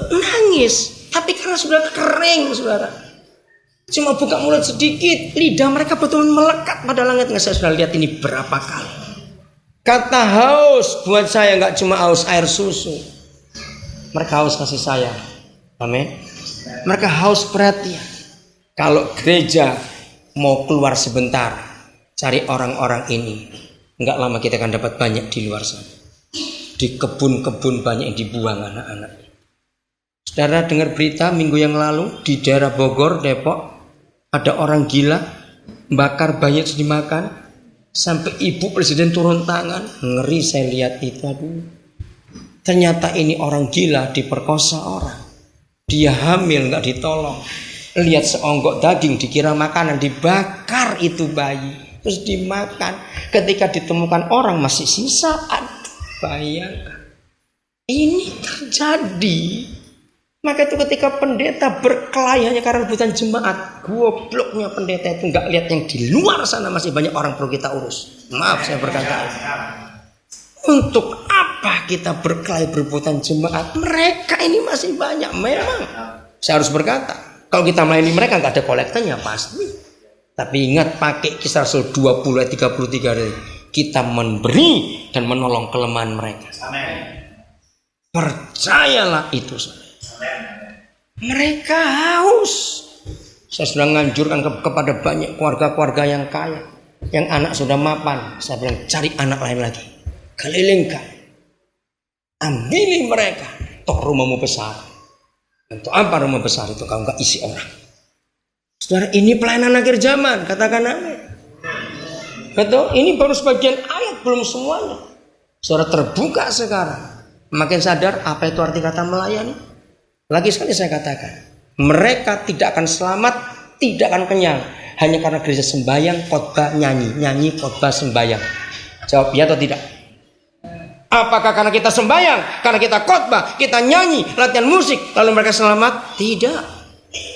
nangis, tapi karena sudah kering, saudara. Cuma buka mulut sedikit, lidah mereka betul melekat pada langit. Saya sudah lihat ini berapa kali. Kata haus buat saya nggak cuma haus air susu. Mereka haus kasih sayang. Amin. Mereka haus perhatian. Kalau gereja mau keluar sebentar, cari orang-orang ini. Enggak lama kita akan dapat banyak di luar sana. Di kebun-kebun banyak yang dibuang anak-anak. Saudara dengar berita minggu yang lalu di daerah Bogor, Depok, ada orang gila bakar bayi yang dimakan sampai ibu presiden turun tangan. Ngeri saya lihat itu. Aduh. Ternyata ini orang gila diperkosa orang. Dia hamil nggak ditolong. Lihat seonggok daging dikira makanan, dibakar itu bayi. Terus dimakan. Ketika ditemukan orang masih sisa. Aduh, bayangkan. Ini terjadi. Maka itu ketika pendeta berkelahi hanya karena rebutan jemaat. Gobloknya pendeta itu gak lihat yang di luar sana masih banyak orang perlu kita urus. Maaf saya berkata. Untuk apa kita berkelahi berebutan jemaat? Mereka ini masih banyak. Memang saya harus berkata. Kalau kita melayani mereka gak ada kolektornya pasti. Tapi ingat pakai Kisah Rasul 20 ayat 33. Kita memberi dan menolong kelemahan mereka. Amen. Percayalah itu. Mereka haus. Saya sudah menganjurkan kepada banyak keluarga-keluarga yang kaya, yang anak sudah mapan. Saya bilang cari anak lain lagi. Kelilingkan. Ambilin mereka. Toh rumahmu besar. Untuk apa rumah besar itu kalau nggak isi orang? Saudara, ini pelayanan akhir zaman, katakan amin. Betul? Ini baru sebagian ayat, belum semuanya. Saudara terbuka sekarang, makin sadar apa itu arti kata melayani. Lagi sekali saya katakan, mereka tidak akan selamat, tidak akan kenyang, hanya karena gereja sembahyang, khotbah, nyanyi, khotbah, sembahyang? Jawab ya atau tidak? Apakah karena kita sembahyang, karena kita khotbah, kita nyanyi, latihan musik, lalu mereka selamat? Tidak.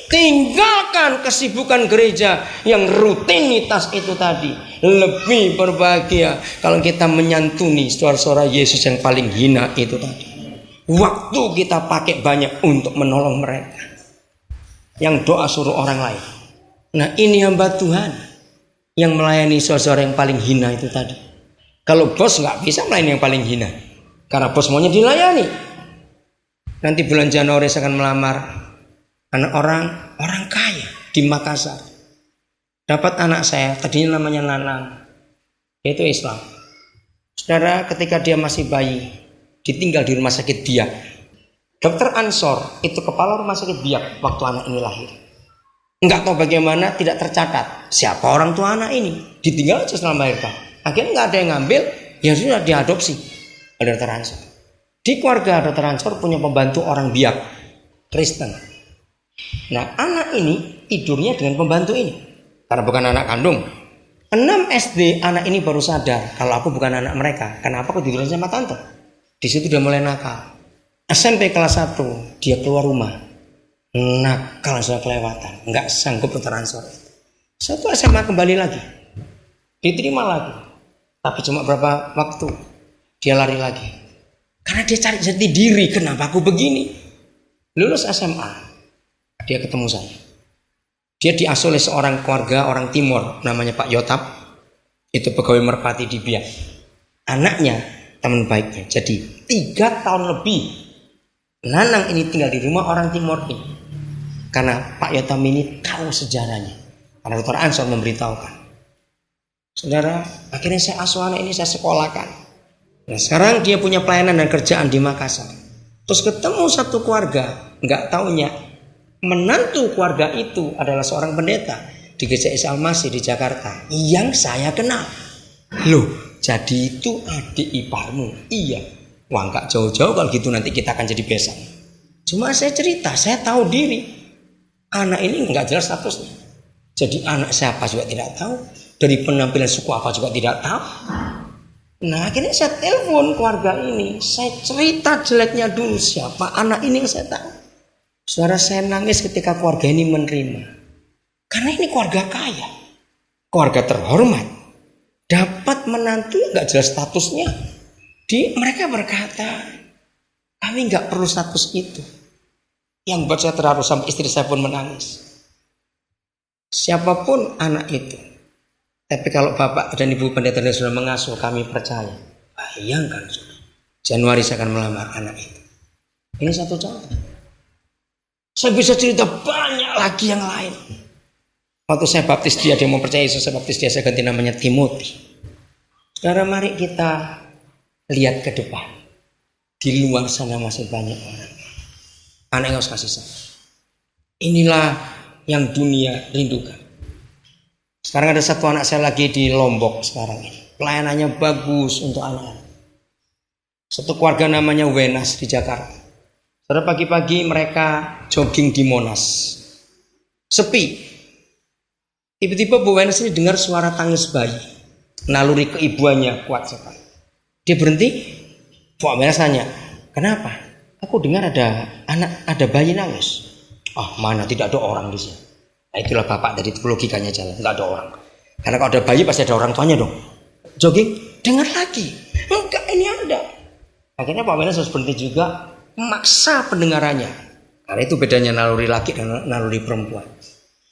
Tinggalkan kesibukan gereja yang rutinitas itu tadi. Lebih berbahagia kalau kita menyantuni suara-suara Yesus yang paling hina itu tadi. Waktu kita pakai banyak untuk menolong mereka yang doa suruh orang lain. Nah, ini hamba Tuhan yang melayani saudara yang paling hina itu tadi. Kalau bos nggak bisa melayani yang paling hina, karena bos maunya dilayani. Nanti bulan Januari saya akan melamar anak orang kaya di Makassar. Dapat anak saya, tadinya namanya Nanang, yaitu Islam. Saudara, ketika dia masih bayi, ditinggal di rumah sakit Biak. Dokter Ansor itu kepala rumah sakit Biak waktu anak ini lahir. Enggak tahu bagaimana, tidak tercatat siapa orang tua anak ini. Ditinggal aja setelah melahirkan. Akhirnya enggak ada yang ngambil, ya sudah diadopsi oleh Dokter Ansor. Di keluarga Dokter Ansor punya pembantu orang Biak, Kristen. Nah, anak ini tidurnya dengan pembantu ini, karena bukan anak kandung. 6 SD anak ini baru sadar kalau aku bukan anak mereka. Kenapa aku tidurnya sama tante? Di situ dia mulai nakal. SMP kelas 1 dia keluar rumah, nakal sudah kelewatan, nggak sanggup berteransfer. Satu SMA kembali lagi, diterima lagi, tapi cuma berapa waktu dia lari lagi, karena dia cari jati diri. Kenapa aku begini? Lulus SMA, dia ketemu saya. Dia diasuh oleh seorang keluarga orang Timur, namanya Pak Yotap, itu pegawai merpati di Biak. Anaknya teman baiknya. Jadi 3 tahun lebih Nanang ini tinggal di rumah orang Timur ini, karena Pak Yotam ini tahu sejarahnya, karena Dokter Ansor memberitahukan. Saudara, akhirnya saya asuh anak ini, saya sekolahkan. Nah, sekarang dia punya pelayanan dan kerjaan di Makassar. Terus ketemu satu keluarga, nggak taunya menantu keluarga itu adalah seorang pendeta di Gereja Isa Al-Masih di Jakarta yang saya kenal. Loh, jadi itu adik iparmu? Iya. Wah, nggak jauh-jauh kalau gitu, nanti kita akan jadi besan. Cuma saya cerita, saya tahu diri. Anak ini nggak jelas statusnya. Jadi anak siapa juga tidak tahu. Dari penampilan suku apa juga tidak tahu. Nah, akhirnya saya telepon keluarga ini. Saya cerita jeleknya dulu siapa anak ini yang saya tahu. Saudara, saya nangis ketika keluarga ini menerima. Karena ini keluarga kaya, keluarga terhormat, dapat menantu nggak jelas statusnya. Mereka berkata, kami nggak perlu status itu. Yang buat saya terharu sampai istri saya pun menangis. Siapapun anak itu, tapi kalau bapak dan ibu pendeta sudah mengasuh, kami percaya. Bayangkan, Januari saya akan melamar anak itu. Ini satu contoh. Saya bisa cerita banyak lagi yang lain. Waktu saya baptis dia mau percaya Yesus, saya baptis dia, saya ganti namanya Timothy. Saudara, mari kita lihat ke depan. Di luar sana masih banyak orang. Anak yang harus kasih sayang. Inilah yang dunia rindukan. Sekarang ada satu anak saya lagi di Lombok sekarang ini. Pelayanannya bagus untuk anak-anak. Satu keluarga namanya Wenas di Jakarta. Saudara, pagi-pagi mereka jogging di Monas. Sepi. Tiba-tiba Bu Wenas ini dengar suara tangis bayi. Naluri keibuannya kuat sekali. Dia berhenti. Bu Wenas tanya, kenapa? Aku dengar ada bayi nangis. Mana, tidak ada orang di sini. Nah, itulah bapak dari logikanya jalan, nggak ada orang. Karena kalau ada bayi pasti ada orang tuanya dong. Jogging, dengar lagi. Enggak, ini ada. Akhirnya Pak Wenas harus berhenti juga, memaksa pendengarannya. Karena itu bedanya naluri laki dan naluri perempuan.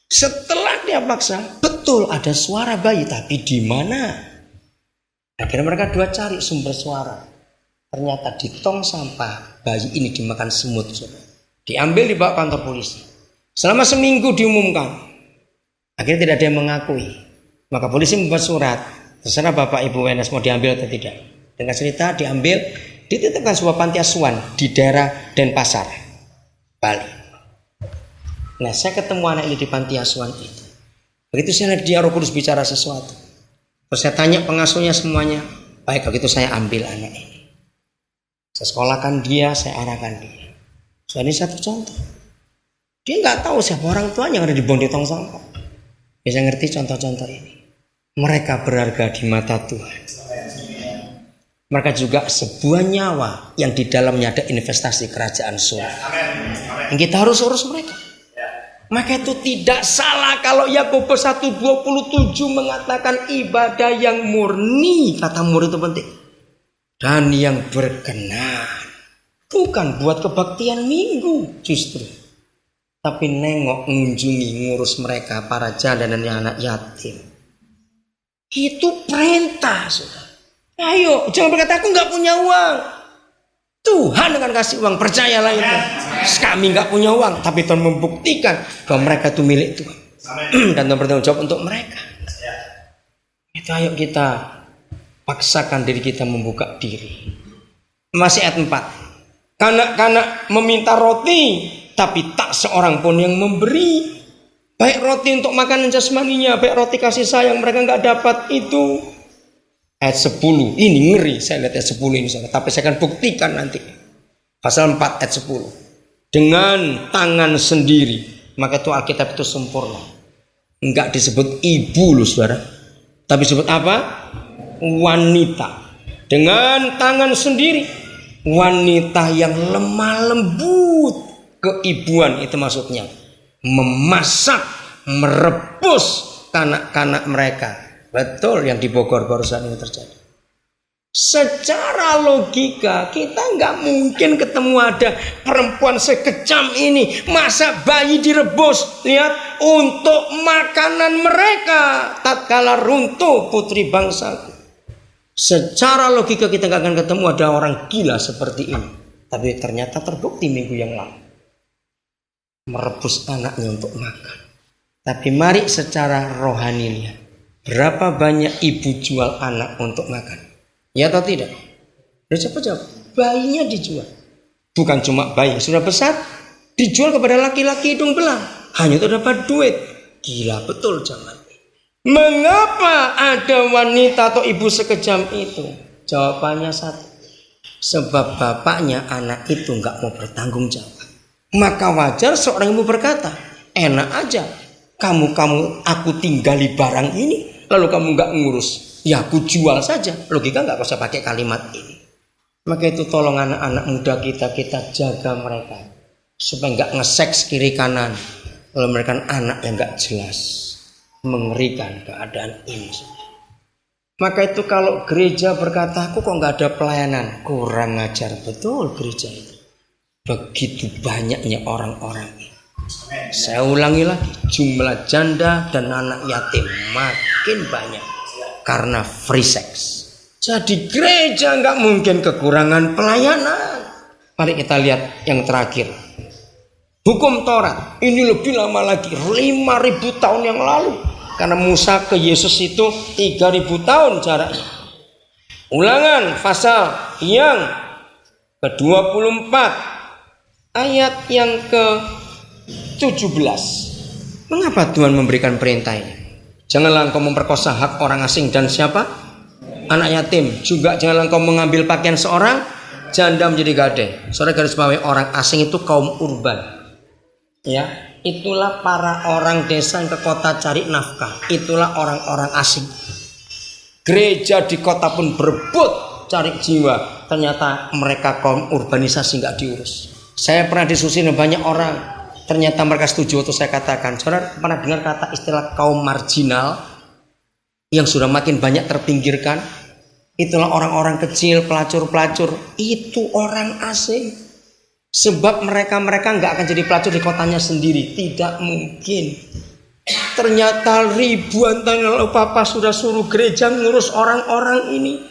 Setelah dia paksa, betul ada suara bayi, tapi di mana? Akhirnya mereka dua cari sumber suara. Ternyata di tong sampah bayi ini dimakan semut. Diambil dibawa kantor polisi. Selama seminggu diumumkan. Akhirnya tidak ada yang mengakui. Maka polisi membuat surat. Terserah Bapak Ibu Wenas mau diambil atau tidak. Dengan cerita diambil, dititipkan sebuah panti asuhan di daerah Denpasar, Bali. Nah, saya ketemu anak ini di panti asuhan itu. Begitu saya lihat dia Roh Kudus bicara sesuatu. Terus saya tanya pengasuhnya semuanya. Baik, kalau gitu saya ambil anak ini. Saya sekolahkan dia, saya arahkan dia. So, ini satu contoh. Dia nggak tahu siapa orang tuanya yang ada di tong sampah. Bisa ngerti contoh-contoh ini? Mereka berharga di mata Tuhan. Mereka juga sebuah nyawa yang di dalamnya ada investasi kerajaan surga. Yang kita harus urus mereka. Maka itu tidak salah kalau Yakobus 1:27 mengatakan ibadah yang murni, kata murni itu penting, dan yang berkenan. Bukan buat kebaktian minggu justru, tapi nengok, mengunjungi, ngurus mereka, para janda dan anak yatim. Itu perintah, saudara. Ayo, jangan berkata aku nggak punya uang. Tuhan akan kasih uang, percayalah itu. Kami nggak punya uang, tapi Tuhan membuktikan bahwa mereka itu milik Tuhan. Dan Tuhan bertanggung jawab untuk mereka. Itu ayo kita paksakan diri kita membuka diri. Masih ayat 4. Kanak-kanak meminta roti, tapi tak seorang pun yang memberi. Baik roti untuk makanan jasmaninya, baik roti kasih sayang mereka nggak dapat itu. Ayat 10, ini ngeri, saya lihat ayat 10 ini saudara. Tapi saya akan buktikan nanti. Pasal 4 ayat 10. Dengan tangan sendiri, maka itu Alkitab itu sempurna. Enggak disebut ibu loh saudara, tapi disebut apa? Wanita. Dengan tangan sendiri, wanita yang lemah lembut. Keibuan itu maksudnya. Memasak, merebus kanak-kanak mereka. Betul yang di Bogor barusan ini terjadi. Secara logika kita nggak mungkin ketemu ada perempuan sekejam ini. Masa bayi direbus, lihat, untuk makanan mereka tatkala runtuh putri bangsaku. Secara logika kita nggak akan ketemu ada orang gila seperti ini. Tapi ternyata terbukti minggu yang lalu. Merebus anaknya untuk makan. Tapi mari secara rohani lihat. Berapa banyak ibu jual anak untuk makan? Ya atau tidak? Ya jawab. Bayinya dijual. Bukan cuma bayi sudah besar, dijual kepada laki-laki hidung belang. Hanya untuk dapat duit. Gila betul zaman. Mengapa ada wanita atau ibu sekejam itu? Jawabannya satu. Sebab bapaknya anak itu nggak mau bertanggung jawab. Maka wajar seorang ibu berkata, enak aja. Kamu aku tinggali barang ini. Lalu kamu nggak ngurus, ya aku jual saja. Logika nggak usah pakai kalimat ini. Maka itu tolong anak-anak muda kita jaga mereka supaya nggak nge-seks kiri kanan. Lalu mereka anak yang nggak jelas, mengerikan keadaan ini. Maka itu kalau gereja berkata aku kok nggak ada pelayanan, kurang ajar betul gereja itu. Begitu banyaknya orang-orang ini. Saya ulangi lagi, jumlah janda dan anak yatim makin banyak karena free sex. Jadi gereja nggak mungkin kekurangan pelayanan. Mari kita lihat yang terakhir. Hukum Taurat ini lebih lama lagi, 5.000 tahun yang lalu. Karena Musa ke Yesus itu 3.000 tahun jaraknya. Ulangan pasal yang ke-24 ayat yang ke-17. Mengapa Tuhan memberikan perintah ini? Janganlah engkau memperkosa hak orang asing dan siapa? Anak yatim. Juga janganlah engkau mengambil pakaian seorang janda menjadi gadai. Saudara garis bawahi, orang asing itu kaum urban. Ya, itulah para orang desa yang ke kota cari nafkah. Itulah orang-orang asing. Gereja di kota pun berebut cari jiwa. Ternyata mereka kaum urbanisasi nggak diurus. Saya pernah diskusi dengan banyak orang. Ternyata mereka setuju untuk saya katakan. Saudara pernah dengar kata istilah kaum marginal yang sudah makin banyak terpinggirkan? Itulah orang-orang kecil, pelacur-pelacur. Itu orang asing. Sebab mereka nggak akan jadi pelacur di kotanya sendiri. Tidak mungkin. Ternyata ribuan tahun lalu Papa sudah suruh gereja ngurus orang-orang ini.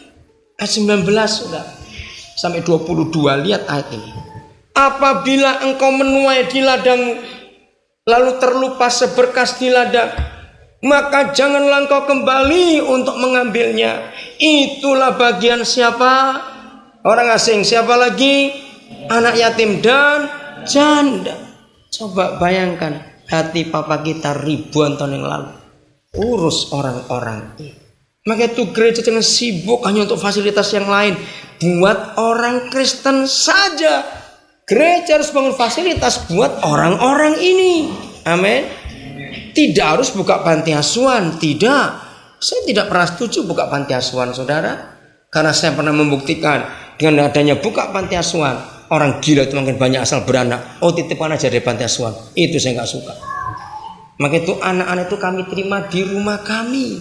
Ayat 19 sudah. Sampai 22, lihat ayat ini. Apabila engkau menuai di ladangmu, lalu terlupa seberkas di ladang, maka janganlah engkau kembali untuk mengambilnya. Itulah bagian siapa? Orang asing. Siapa lagi? Anak yatim dan janda. Coba bayangkan hati Papa kita ribuan tahun yang lalu. Urus orang-orang ini. Maka itu gereja jangan sibuk hanya untuk fasilitas yang lain. Buat orang Kristen saja. Gereja harus bangun fasilitas buat orang-orang ini. Amin. tidak harus buka panti asuhan. Tidak. Saya tidak pernah setuju buka panti asuhan, saudara. Karena saya pernah membuktikan dengan adanya buka panti asuhan, orang gila itu makin banyak asal beranak. Oh, titipan aja dari panti asuhan. Itu saya nggak suka. Maka itu anak-anak itu kami terima di rumah kami.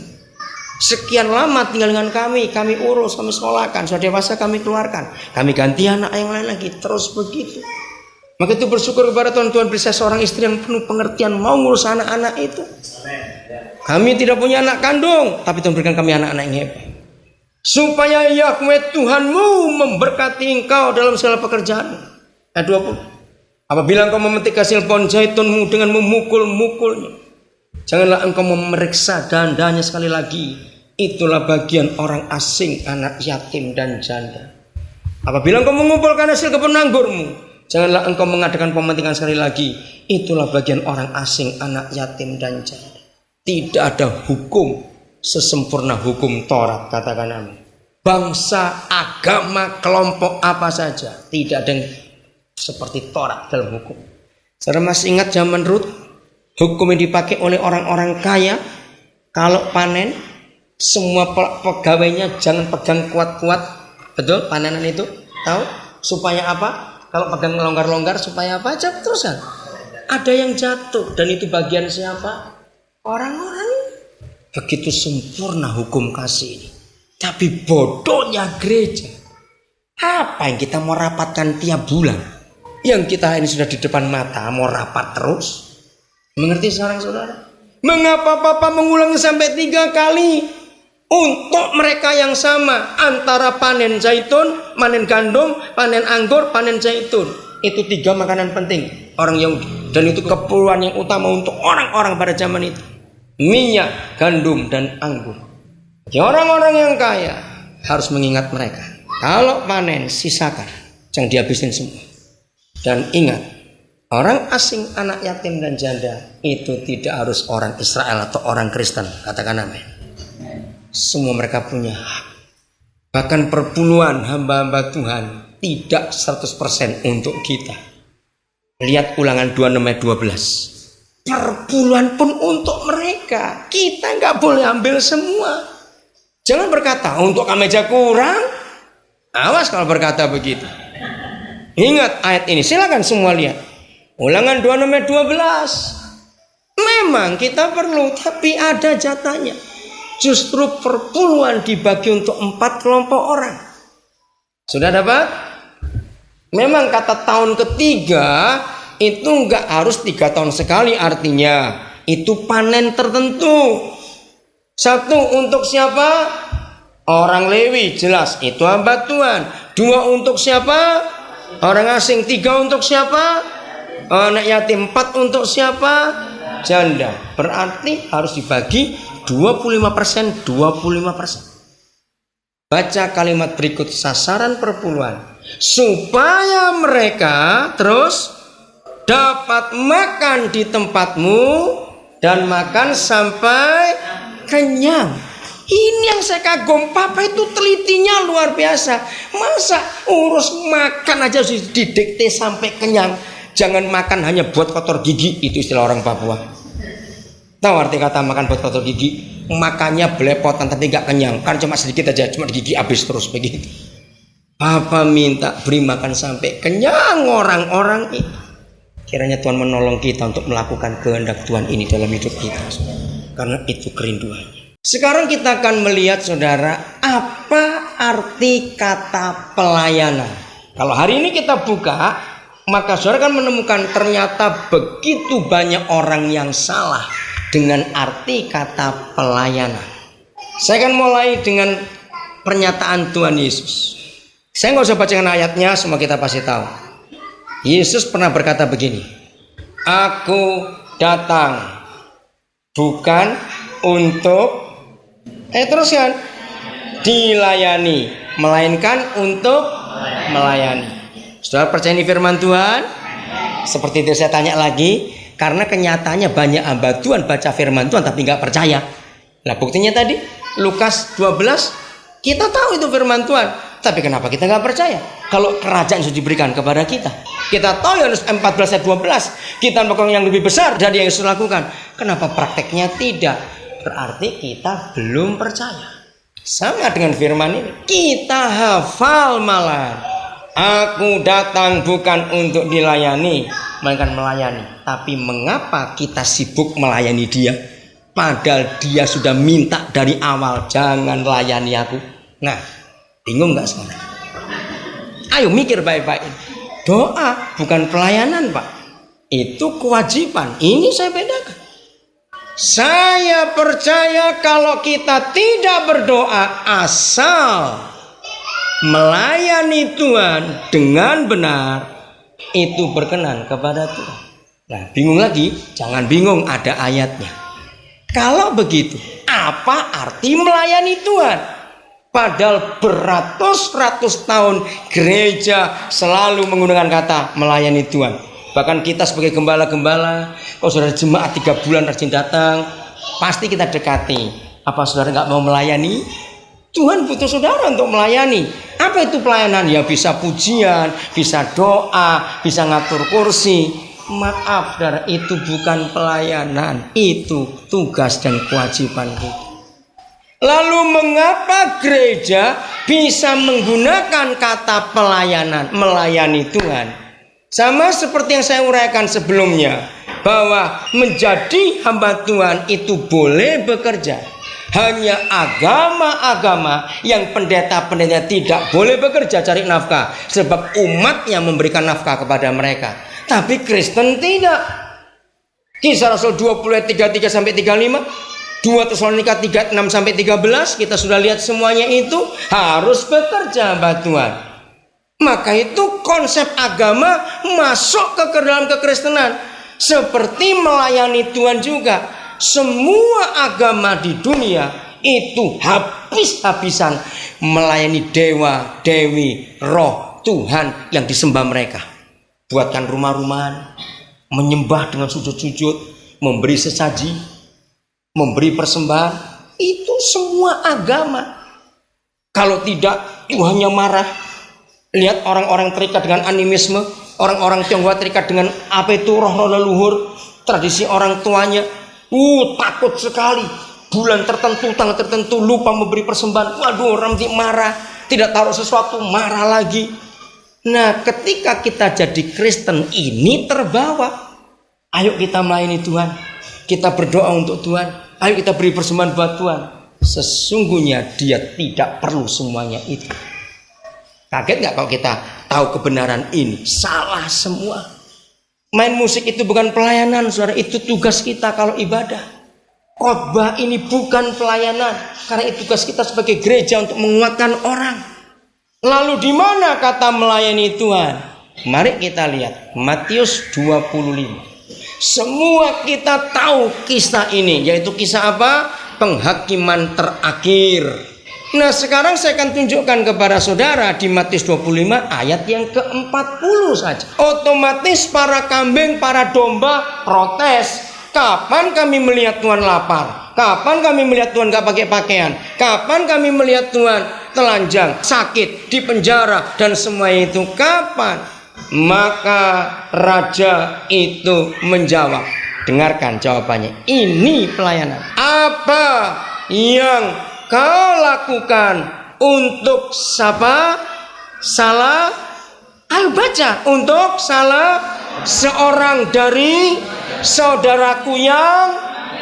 Sekian lama tinggal dengan kami urus, kami sekolahkan, sudah dewasa kami keluarkan, kami ganti anak yang lain lagi, terus begitu. Maka itu bersyukur kepada Tuhan, Tuhan beri saya seorang istri yang penuh pengertian mau ngurus anak-anak itu. Kami tidak punya anak kandung, tapi Tuhan berikan kami anak-anak yang hebat. Supaya Yahweh Tuhanmu memberkati engkau dalam segala pekerjaan. Ayat 20. Apabila engkau memetik hasil pohon zaitunmu dengan memukul-mukulnya, janganlah engkau memeriksa dandanya sekali lagi. Itulah bagian orang asing, anak yatim dan janda. Apabila engkau mengumpulkan hasil kebun anggurmu, janganlah engkau mengadakan pemetingan sekali lagi. Itulah bagian orang asing, anak yatim dan janda. Tidak ada hukum sesempurna hukum Taurat, katakan amin. Bangsa, agama, kelompok apa saja, tidak ada yang seperti Taurat dalam hukum. Saudara masih ingat zaman Rut? Hukum yang dipakai oleh orang-orang kaya, kalau panen semua pegawainya jangan pegang kuat-kuat. Betul panenan itu? Tahu? Supaya apa? Kalau pegang longgar-longgar supaya apa? Jatuh terus kan? Ada yang jatuh, dan itu bagian siapa? Orang-orang. Begitu sempurna hukum kasih ini. Tapi bodohnya gereja. Apa yang kita mau rapatkan tiap bulan? Yang kita ini sudah di depan mata mau rapat terus? Mengerti seorang saudara? Mengapa Papa mengulangi sampai 3 kali? Untuk mereka yang sama, antara panen zaitun, panen gandum, panen anggur, panen zaitun. Itu 3 makanan penting orang Yahudi. Dan itu keperluan yang utama untuk orang-orang pada zaman itu. Minyak, gandum, dan anggur. Jadi orang-orang yang kaya harus mengingat mereka. Kalau panen, sisakan. Jangan dihabisin semua. Dan ingat, orang asing, anak yatim dan janda itu tidak harus orang Israel atau orang Kristen. Katakan amin. Semua mereka punya hak. Bahkan perpuluhan hamba-hamba Tuhan tidak 100% untuk kita. Lihat Ulangan 26 ayat 12. Perpuluhan pun untuk mereka. Kita nggak boleh ambil semua. Jangan berkata untuk kami aja kurang. Awas kalau berkata begitu. Ingat ayat ini. Silakan semua lihat. Ulangan 26 ayat 12. Memang kita perlu, tapi ada jatahnya. Justru perpuluhan dibagi untuk 4 kelompok orang. Sudah dapat? Memang kata tahun ketiga itu enggak harus 3 tahun sekali, artinya itu panen tertentu. 1 untuk siapa? Orang Lewi, jelas itu hamba Tuhan. 2 untuk siapa? Orang asing. 3 untuk siapa? Anak yatim. 4 untuk siapa? Janda. Berarti harus dibagi 25%, 25%. Baca kalimat berikut, sasaran perpuluhan. Supaya mereka terus dapat makan di tempatmu dan makan sampai kenyang. Ini yang saya kagum, Papa itu telitinya luar biasa. Masa urus makan aja didikte sampai kenyang. Jangan makan hanya buat kotor gigi, itu istilah orang Papua. Tahu arti kata makan buat kotor gigi? Makannya belepotan tapi gak kenyang. Kan cuma sedikit aja, cuma di gigi habis terus begitu. Papa minta beri makan sampai kenyang orang-orang itu. Kiranya Tuhan menolong kita untuk melakukan kehendak Tuhan ini dalam hidup kita. Karena itu kerinduannya. Sekarang kita akan melihat saudara, apa arti kata pelayanan. Kalau hari ini kita buka, maka saudara akan menemukan ternyata begitu banyak orang yang salah dengan arti kata pelayanan. Saya akan mulai dengan pernyataan Tuhan Yesus. Saya nggak usah bacakan ayatnya, semua kita pasti tahu. Yesus pernah berkata begini, Aku datang bukan untuk teruskan dilayani, melainkan untuk melayani. Saudara percaya ini firman Tuhan? Seperti itu saya tanya lagi. Karena kenyataannya banyak hamba Tuhan baca firman Tuhan tapi nggak percaya. Nah buktinya tadi Lukas 12 kita tahu itu firman Tuhan. Tapi kenapa kita nggak percaya? Kalau kerajaan sudah diberikan kepada kita. Kita tahu Yohanes 14 ayat 12. Kita melakukan yang lebih besar dari yang Yesus lakukan. Kenapa prakteknya tidak? Berarti kita belum percaya. Sama dengan firman ini. Kita hafal malah. Aku datang bukan untuk dilayani, melainkan melayani. Tapi mengapa kita sibuk melayani dia? Padahal dia sudah minta dari awal, jangan layani aku. Nah, bingung gak sekarang? Ayo mikir baik-baik. Doa bukan pelayanan, Pak. Itu kewajiban. Ini saya bedakan. Saya percaya kalau kita tidak berdoa asal melayani Tuhan dengan benar, itu berkenan kepada Tuhan. Nah, bingung lagi? Jangan bingung, ada ayatnya. Kalau begitu, apa arti melayani Tuhan? Padahal beratus-ratus tahun gereja selalu menggunakan kata melayani Tuhan. Bahkan kita sebagai gembala-gembala, kalau saudara jemaat 3 bulan rajin datang, pasti kita dekati. Apa saudara nggak mau melayani? Tuhan butuh saudara untuk melayani. Apa itu pelayanan? Ya bisa pujian, bisa doa, bisa ngatur kursi. Maaf saudara, itu bukan pelayanan. Itu tugas dan kewajiban kita. Lalu mengapa gereja bisa menggunakan kata pelayanan, melayani Tuhan? Sama seperti yang saya uraikan sebelumnya, bahwa menjadi hamba Tuhan itu boleh bekerja. Hanya agama-agama yang pendeta-pendeta tidak boleh bekerja cari nafkah, sebab umatnya memberikan nafkah kepada mereka. Tapi Kristen tidak. Kisah Rasul 20 ayat 33 sampai 35, 2 Tesalonika 3 6 sampai 13, kita sudah lihat semuanya itu harus bekerja hamba Tuhan. Maka itu konsep agama masuk ke dalam kekristenan. Seperti melayani Tuhan juga. Semua agama di dunia itu habis-habisan melayani dewa, dewi, roh Tuhan yang disembah mereka. Buatkan rumah-rumahan, menyembah dengan sujud-sujud, memberi sesaji, memberi persembahan. Itu semua agama. Kalau tidak, Tuhannya marah. Lihat orang-orang terikat dengan animisme, orang-orang Tionghoa terikat dengan apa itu roh-roh leluhur, tradisi orang tuanya. Takut sekali. Bulan tertentu, tanggal tertentu, lupa memberi persembahan. Waduh, orang nanti marah. Tidak taruh sesuatu, marah lagi. Nah, ketika kita jadi Kristen, ini terbawa. Ayo kita melayani Tuhan. Kita berdoa untuk Tuhan. Ayo kita beri persembahan buat Tuhan. Sesungguhnya dia tidak perlu semuanya itu. Kaget gak kalau kita tahu kebenaran ini? Salah semua. Main musik itu bukan pelayanan, saudara. Itu tugas kita kalau ibadah. Khotbah ini bukan pelayanan, karena itu tugas kita sebagai gereja untuk menguatkan orang. Lalu di mana kata melayani Tuhan? Mari kita lihat Matius 25. Semua kita tahu kisah ini, yaitu kisah apa? Penghakiman terakhir. Nah, sekarang saya akan tunjukkan kepada saudara di Matius 25 ayat yang ke-40 saja. Otomatis para kambing, para domba protes. Kapan kami melihat Tuhan lapar? Kapan kami melihat Tuhan gak pakai pakaian? Kapan kami melihat Tuhan telanjang, sakit, di penjara, dan semua itu kapan? Maka raja itu menjawab. Dengarkan jawabannya. Ini pelayanan. Apa yang kau lakukan untuk siapa? Salah? Ayo baca. Untuk salah seorang dari saudaraku yang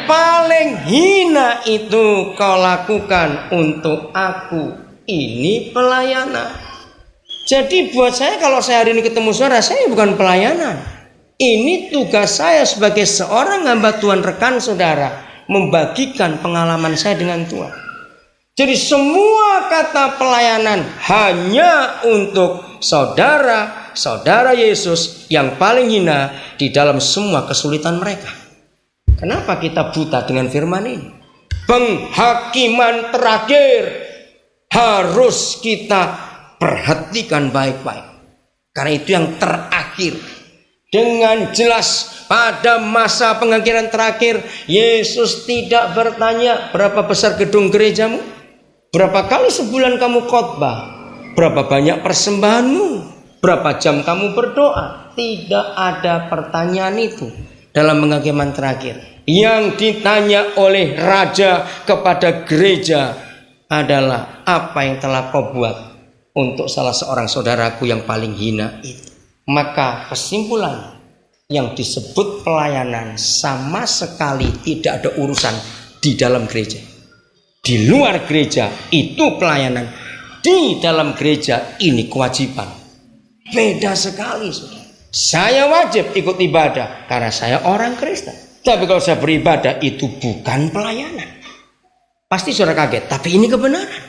paling hina itu kau lakukan untuk aku. Ini pelayanan. Jadi buat saya, kalau saya hari ini ketemu saudara, saya bukan pelayanan. Ini tugas saya sebagai seorang hamba Tuhan, rekan saudara, membagikan pengalaman saya dengan Tuhan. Jadi semua kata pelayanan hanya untuk saudara Yesus yang paling hina di dalam semua kesulitan mereka. Kenapa kita buta dengan firman ini? Penghakiman terakhir harus kita perhatikan baik-baik. Karena itu yang terakhir. Dengan jelas pada masa penghakiman terakhir, Yesus tidak bertanya berapa besar gedung gerejamu, berapa kali sebulan kamu khotbah, Berapa banyak persembahanmu? Berapa jam kamu berdoa? Tidak ada pertanyaan itu dalam penghakiman terakhir. Yang ditanya oleh raja kepada gereja adalah, apa yang telah kau buat untuk salah seorang saudaraku yang paling hina itu? Maka kesimpulan, yang disebut pelayanan sama sekali tidak ada urusan di dalam gereja. Di luar gereja itu pelayanan, di dalam gereja ini kewajiban. Beda sekali, saudara. Saya wajib ikut ibadah karena saya orang Kristen. Tapi kalau saya beribadah itu bukan pelayanan. Pasti saudara kaget, tapi ini kebenaran.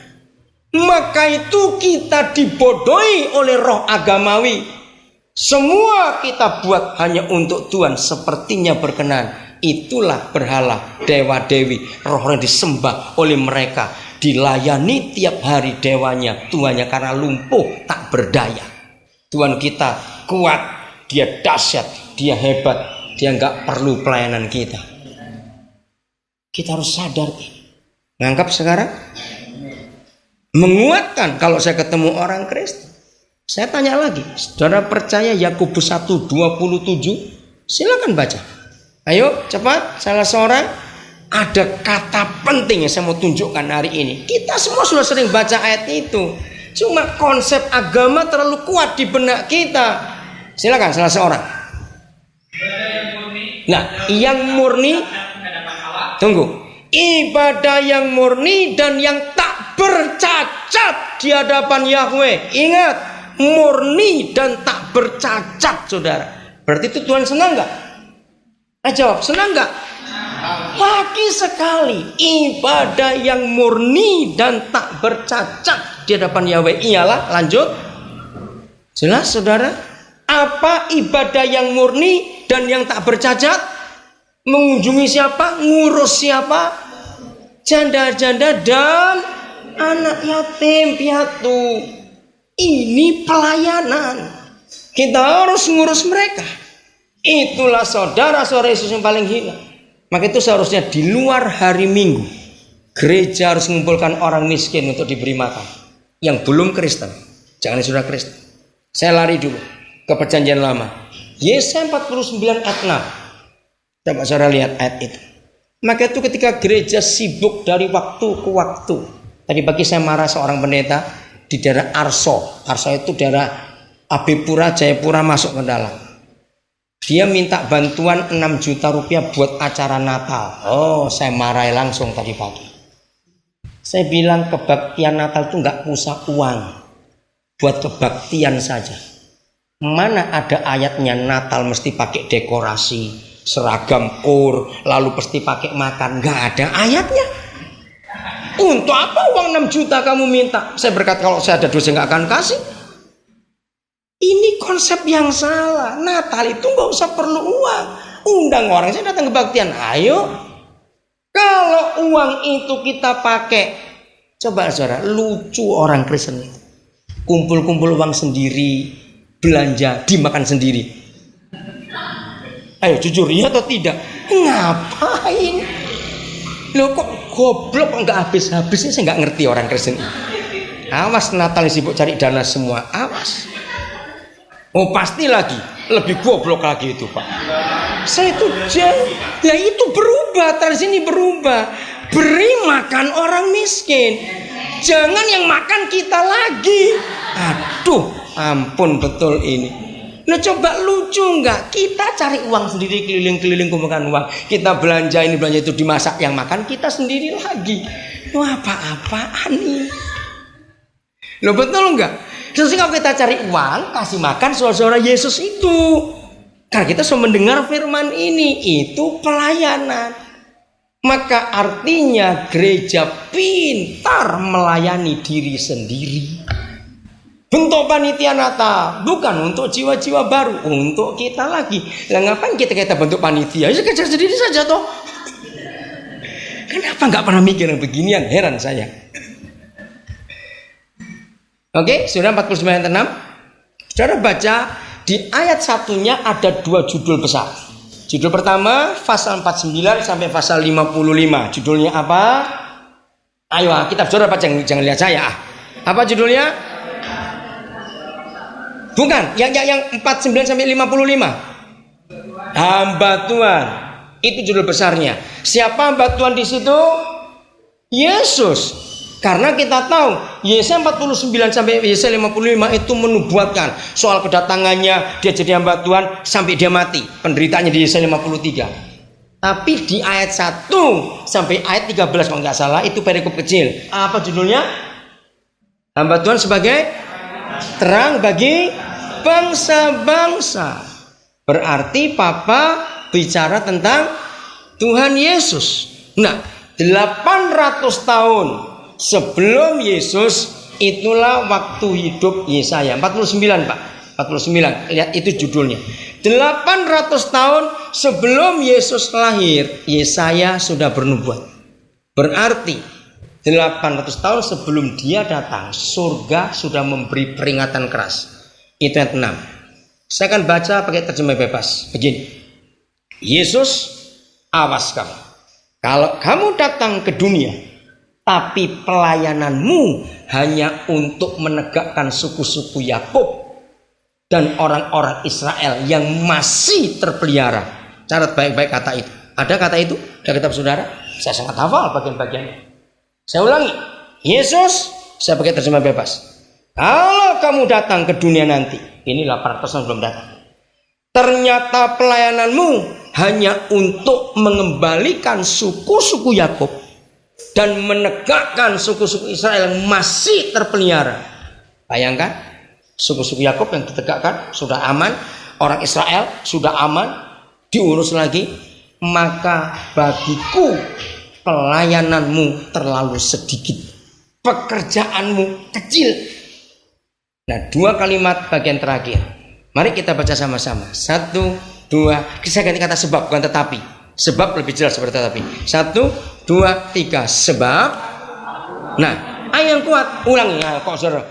Maka itu kita dibodohi oleh roh agamawi. Semua kita buat hanya untuk Tuhan, sepertinya berkenan. Itulah berhala, dewa-dewi, roh yang disembah oleh mereka. Dilayani tiap hari dewanya, Tuhannya karena lumpuh tak berdaya. Tuhan kita kuat, dia dahsyat, dia hebat, dia nggak perlu pelayanan kita. Kita harus sadar. Nangkap sekarang? Menguatkan kalau saya ketemu orang Kristen. Saya tanya lagi, saudara percaya Yakobus 1:27? Silakan baca. Ayo cepat, salah seorang. Ada kata penting yang saya mau tunjukkan hari ini. Kita semua sudah sering baca ayat itu. Cuma konsep agama terlalu kuat di benak kita. Silakan salah seorang. Nah, yang murni. Tunggu. Ibadah yang murni dan yang tak bercacat di hadapan Yahweh. Ingat, murni dan tak bercacat, saudara. Berarti itu Tuhan senang nggak? Jawab, senang nggak? Lagi sekali, ibadah yang murni dan tak bercacat di hadapan Yahweh ialah, lanjut. Jelas, saudara? Apa ibadah yang murni dan yang tak bercacat? Mengunjungi siapa? Ngurus siapa? Janda-janda dan anak yatim piatu. Ini pelayanan. Kita harus ngurus mereka. Itulah saudara-saudara Yesus yang paling hina. Maka itu seharusnya di luar hari Minggu, gereja harus mengumpulkan orang miskin untuk diberi makan. Yang belum Kristen, jangan yang sudah Kristen. Saya lari dulu ke Perjanjian Lama. Yesaya 49 ayat 6. Coba saudara lihat ayat itu. Maka itu ketika gereja sibuk dari waktu ke waktu. Tadi pagi saya marah seorang pendeta di daerah Arso. Arso itu daerah Abipura, Jayapura masuk ke dalam. Dia minta bantuan 6 juta rupiah buat acara Natal. Oh, saya marahi langsung tadi pagi. Saya bilang kebaktian Natal itu nggak usah uang. Buat kebaktian saja. Mana ada ayatnya Natal mesti pakai dekorasi, seragam kur, lalu pasti pakai makan. Nggak ada ayatnya. Untuk apa uang 6 juta kamu minta? Saya berkata kalau saya ada dosa nggak akan kasih. Ini konsep yang salah. Natal itu nggak usah perlu uang. Undang orang, saya datang kebaktian. Ayo. Kalau uang itu kita pakai, coba saudara, lucu orang Kristen. Kumpul-kumpul uang sendiri, belanja, dimakan sendiri. Ayo jujur, iya atau tidak? Ngapain? Loh kok goblok nggak habis-habisnya? Saya nggak ngerti orang Kristen ini. Awas Natal sibuk cari dana semua. Awas. Oh pasti lagi lebih goblok lagi itu Pak. Saya itu ya itu berubah, tradisi ini berubah. Beri makan orang miskin. Jangan yang makan kita lagi. Aduh, ampun betul ini. Nah coba lucu nggak? Kita cari uang sendiri, keliling-keliling kumpulkan uang. Kita belanja ini belanja itu, dimasak, yang makan kita sendiri lagi. Wah apa-apaan ini? Loh betul nggak? Sehingga kalau kita cari uang, kasih makan saudara-saudara Yesus itu. Karena kita sudah mendengar firman ini, itu pelayanan. Maka artinya gereja pintar melayani diri sendiri. Bentuk panitia Natal bukan untuk jiwa-jiwa baru, untuk kita lagi. Lah ngapain kita bentuk panitia? Ya kerja sendiri saja toh. Kenapa nggak pernah mikir yang beginian? Heran saya. Oke, sudah 49 6. Saudara baca di ayat satunya ada 2 judul besar. Judul pertama pasal 49 sampai pasal 55. Judulnya apa? Ayo kita saudara baca, jangan lihat saya. Apa judulnya? Bukan, yang 49 sampai 55. Hamba Tuhan. Itu judul besarnya. Siapa hamba Tuhan di situ? Yesus. Karena kita tahu Yesaya 49 sampai Yesaya 55 itu menubuatkan soal kedatangannya dia jadi hamba Tuhan sampai dia mati. Penderitaannya di Yesaya 53. Tapi di ayat 1 sampai ayat 13 kalau nggak salah itu perikop kecil. Apa judulnya? Hamba Tuhan sebagai terang bagi bangsa-bangsa. Berarti Papa bicara tentang Tuhan Yesus. Nah, 800 tahun sebelum Yesus itulah waktu hidup Yesaya. 49 Pak. 49. Lihat itu judulnya. 800 tahun sebelum Yesus lahir, Yesaya sudah bernubuat. Berarti 800 tahun sebelum dia datang, surga sudah memberi peringatan keras. Itu ayat 6. Saya akan baca pakai terjemah bebas. Begini. Yesus, awas kamu. Kalau kamu datang ke dunia, tapi pelayananmu hanya untuk menegakkan suku-suku Yakub dan orang-orang Israel yang masih terpelihara. Catat baik-baik kata itu. Ada kata itu? Ada kitab saudara? Saya sangat hafal bagian-bagiannya. Saya ulangi. Yesus, saya pakai terjemah bebas. Kalau kamu datang ke dunia nanti, ini 800 tahun belum datang. Ternyata pelayananmu hanya untuk mengembalikan suku-suku Yakub dan menegakkan suku-suku Israel yang masih terpelihara. Bayangkan, suku-suku Yakub yang ditegakkan sudah aman, orang Israel sudah aman, diurus lagi. Maka bagiku pelayananmu terlalu sedikit, pekerjaanmu kecil. Nah, 2 kalimat bagian terakhir. Mari kita baca sama-sama. 1, 2. Saya ganti kata sebab bukan tetapi. Sebab lebih jelas seperti tetapi. 1, 2, 3. Sebab. Nah, yang kuat. Ulangi. Nah, kok saudara?